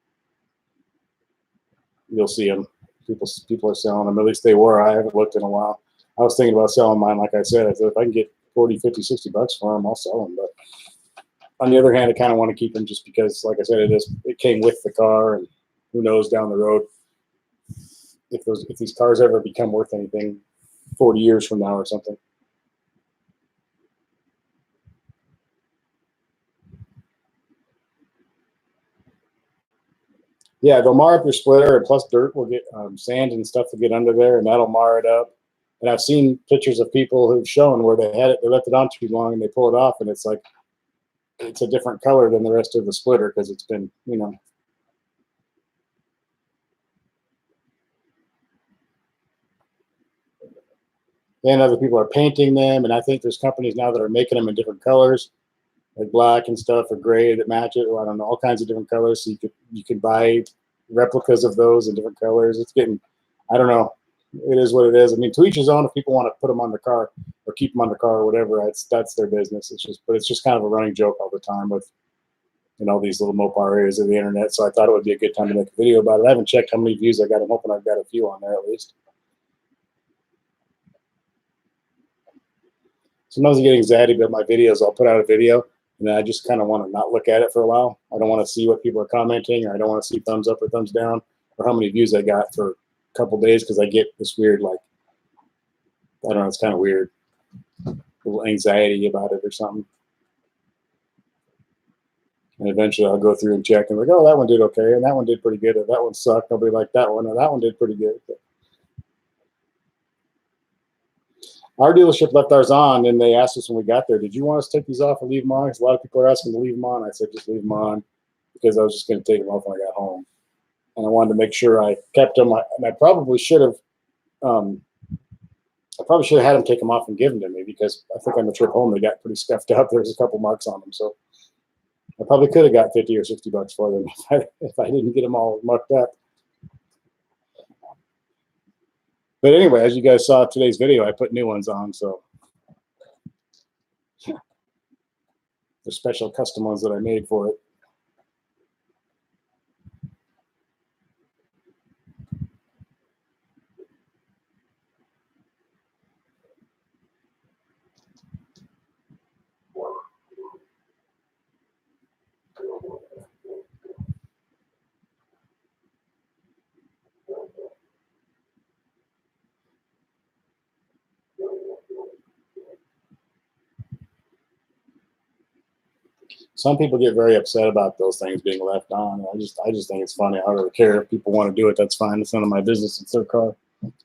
You'll see them. People are selling them. At least they were. I haven't looked in a while. I was thinking about selling mine. Like I said, if I can get 40, 50, 60 bucks for them, I'll sell them. But on the other hand, I kind of want to keep them just because, like I said, it came with the car, and who knows down the road if these cars ever become worth anything 40 years from now or something. Yeah, they'll mar up your splitter, and plus dirt will get sand and stuff will get under there, and that'll mar it up. And I've seen pictures of people who've shown where they left it on too long, and they pull it off, and it's like it's a different color than the rest of the splitter because it's been, And other people are painting them, and I think there's companies now that are making them in different colors, like black and stuff or gray that match it. Or I don't know, all kinds of different colors. So you could buy replicas of those in different colors. It's getting, I don't know. It is what it is. I mean, to each his own. If people want to put them on the car or keep them on the car or whatever, that's their business. But it's just kind of a running joke all the time with, these little Mopar areas of the internet. So I thought it would be a good time to make a video about it. I haven't checked how many views I got. I'm hoping I've got a few on there at least. Sometimes I get anxiety about my videos. I'll put out a video and then I just kind of want to not look at it for a while. I don't want to see what people are commenting, or I don't want to see thumbs up or thumbs down, or how many views I got for a couple days, because I get this weird, like, I don't know, it's kind of weird, a little anxiety about it or something. And eventually I'll go through and check and like, oh, that one did okay, and that one did pretty good, or that one sucked. I'll be like, that one, or that one did pretty good. But our dealership left ours on, and they asked us when we got there, did you want us to take these off or leave them on? Because a lot of people are asking to leave them on. I said, just leave them on, because I was just going to take them off when I got home. And I wanted to make sure I kept them. And I probably should have, had them take them off and give them to me, because I think on the trip home they got pretty scuffed up. There's a couple marks on them, so I probably could have got 50 or 60 bucks for them if I didn't get them all mucked up. But anyway, as you guys saw today's video, I put new ones on, so the special custom ones that I made for it. Some people get very upset about those things being left on. I just think it's funny. I don't really care if people want to do it. That's fine. It's none of my business. It's their car.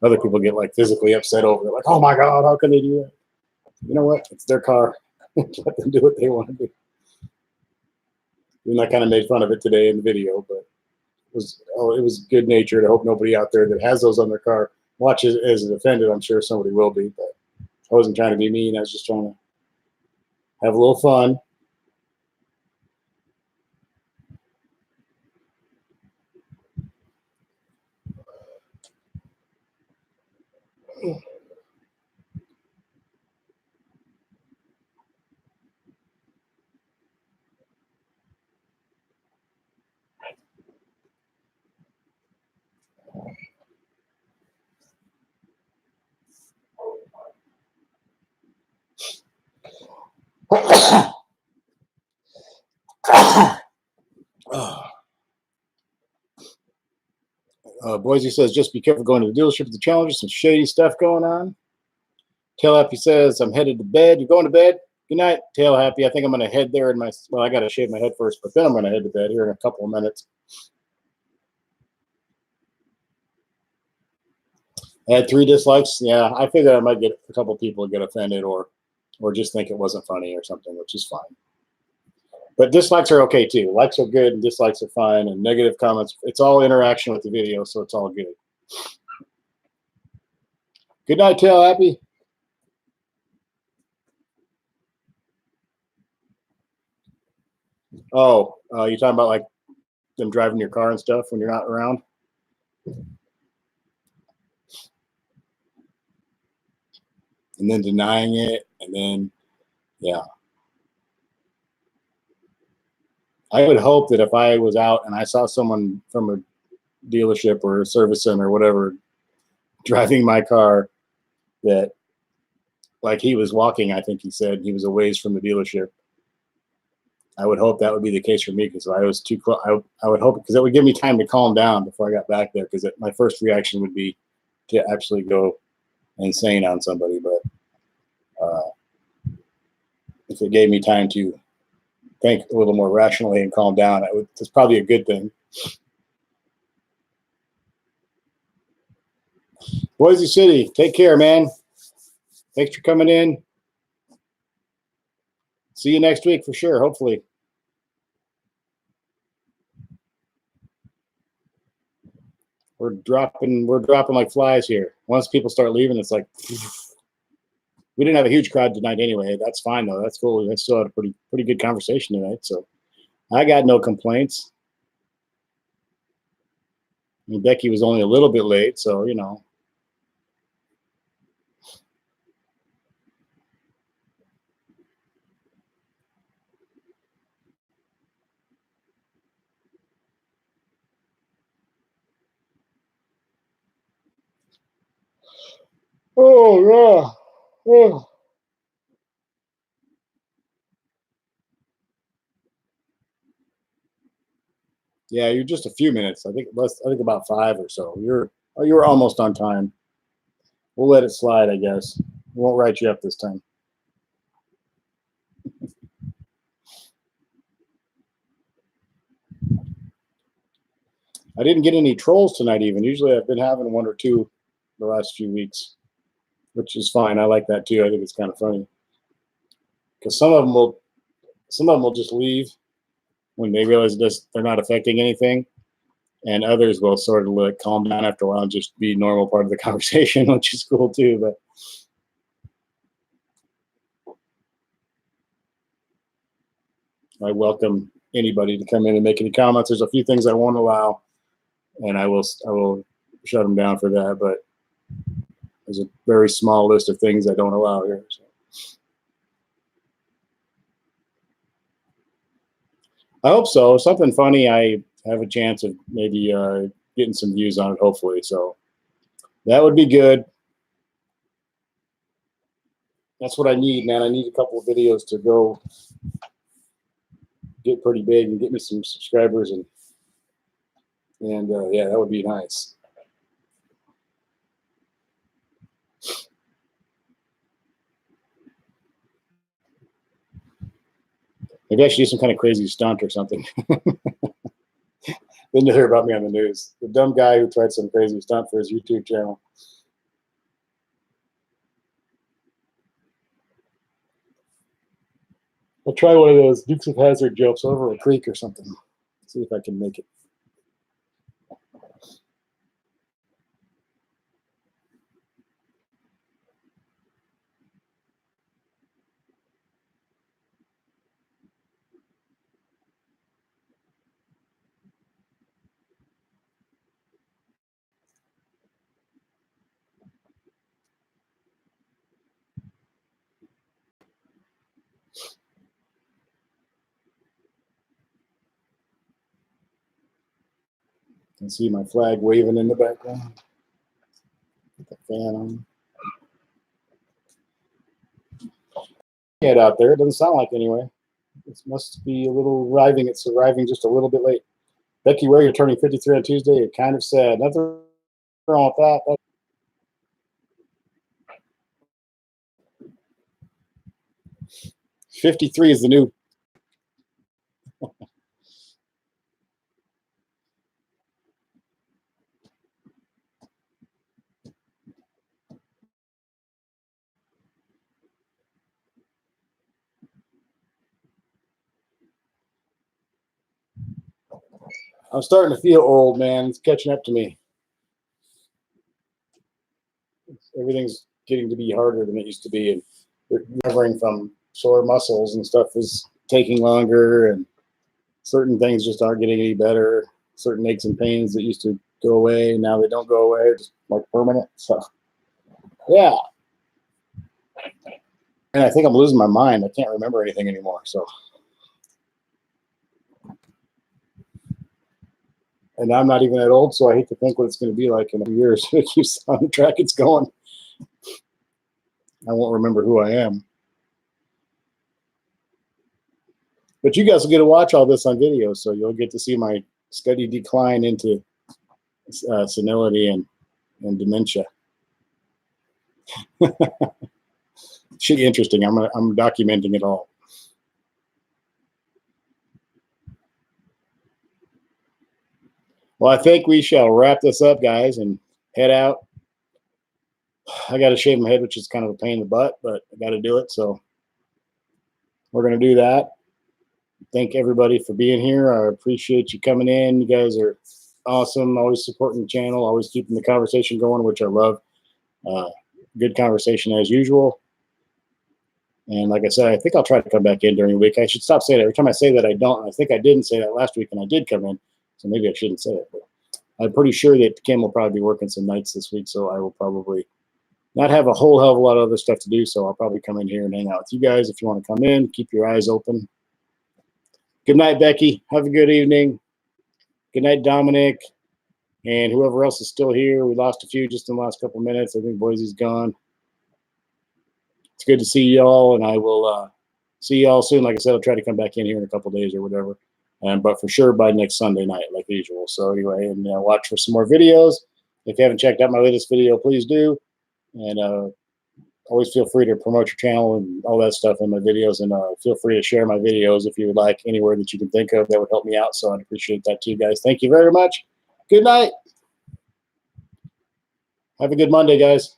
Other people get like physically upset over it. Like, oh my God, how can they do that? You know what? It's their car. Let them do what they want to do. And I kind of made fun of it today in the video, but it was good natured. I hope nobody out there that has those on their car watches as offended. I'm sure somebody will be, but I wasn't trying to be mean. I was just trying to have a little fun. Boise says, just be careful going to the dealership. The Challenger, some shady stuff going on. Tail Happy says, I'm headed to bed. You're going to bed? Good night, Tail Happy. I think I'm going to head there I got to shave my head first, but then I'm going to head to bed here in a couple of minutes. I had 3 dislikes. Yeah, I figured I might get a couple of people get offended or just think it wasn't funny or something, which is fine. But dislikes are okay too. Likes are good and dislikes are fine, and negative comments. It's all interaction with the video, so it's all good. Good night, Tail Happy. Oh, you're talking about like them driving your car and stuff when you're not around? And then denying it, and then, yeah. I would hope that if I was out and I saw someone from a dealership or a service center or whatever driving my car, that like he was walking, I think he said he was a ways from the dealership. I would hope that would be the case for me, because I was too close. I would hope, because that would give me time to calm down before I got back there, because my first reaction would be to actually go insane on somebody. But if it gave me time to think a little more rationally and calm down, it's probably a good thing. Boise City, take care, man. Thanks for coming in. See you next week for sure, hopefully. We're dropping like flies here. Once people start leaving, it's like we didn't have a huge crowd tonight anyway. That's fine though. That's cool. We still had a pretty good conversation tonight, so I got no complaints. I mean, Becky was only a little bit late, so you know. Oh yeah. Oh. Yeah, you're just a few minutes. I think less. I think about 5 or so. You're almost on time. We'll let it slide, I guess. Won't write you up this time. I didn't get any trolls tonight. Even usually, I've been having one or two the last few weeks, which is fine. I like that too. I think it's kind of funny because some of them will just leave when they realize this they're not affecting anything, and others will sort of like calm down after a while and just be normal part of the conversation, which is cool too. But I welcome anybody to come in and make any comments. There's a few things I won't allow, and I will shut them down for that. But there's a very small list of things I don't allow here. So. I hope so. Something funny. I have a chance of maybe getting some views on it. Hopefully, so that would be good. That's what I need, man. I need a couple of videos to go get pretty big and get me some subscribers and yeah, that would be nice. Maybe I should do some kind of crazy stunt or something. Then you hear about me on the news. The dumb guy who tried some crazy stunt for his YouTube channel. I'll try one of those Dukes of Hazzard jumps over a creek or something. See if I can make it. You can see my flag waving in the background. Put the fan on. It out there. It doesn't sound like anyway. It must be a little arriving. It's arriving just a little bit late. Becky Ware, you're turning 53 on Tuesday. You're kind of sad. Nothing wrong with that. 53 is the new. I'm starting to feel old, man. It's catching up to me. Everything's getting to be harder than it used to be, and recovering from sore muscles and stuff is taking longer, and certain things just aren't getting any better. Certain aches and pains that used to go away, now they don't go away, just like permanent. So, yeah. And I think I'm losing my mind. I can't remember anything anymore. So, and I'm not even that old, so I hate to think what it's going to be like in a few years. It keeps on the track it's going. I won't remember who I am. But you guys will get to watch all this on video, so you'll get to see my steady decline into senility and dementia. Should be interesting. I'm documenting it all. Well, I think we shall wrap this up, guys, and head out. I got to shave my head, which is kind of a pain in the butt, but I got to do it. So we're going to do that. Thank everybody for being here. I appreciate you coming in. You guys are awesome. Always supporting the channel, always keeping the conversation going, which I love. Good conversation as usual. And like I said, I think I'll try to come back in during the week. I should stop saying it. Every time I say that, I don't. I think I didn't say that last week, and I did come in. So maybe I shouldn't say it. But I'm pretty sure that Kim will probably be working some nights this week, so I will probably not have a whole hell of a lot of other stuff to do. So I'll probably come in here and hang out with you guys. If you want to come in, keep your eyes open. Good night, Becky. Have a good evening. Good night, Dominic. And whoever else is still here. We lost a few just in the last couple of minutes. I think Boise's gone. It's good to see y'all, and I will see y'all soon. Like I said, I'll try to come back in here in a couple of days or whatever. But for sure by next Sunday night, like usual. So anyway, and watch for some more videos. If you haven't checked out my latest video, please do. And always feel free to promote your channel and all that stuff in my videos. And feel free to share my videos if you would like, anywhere that you can think of. That would help me out. So I'd appreciate that too, guys. Thank you very much. Good night. Have a good Monday, guys.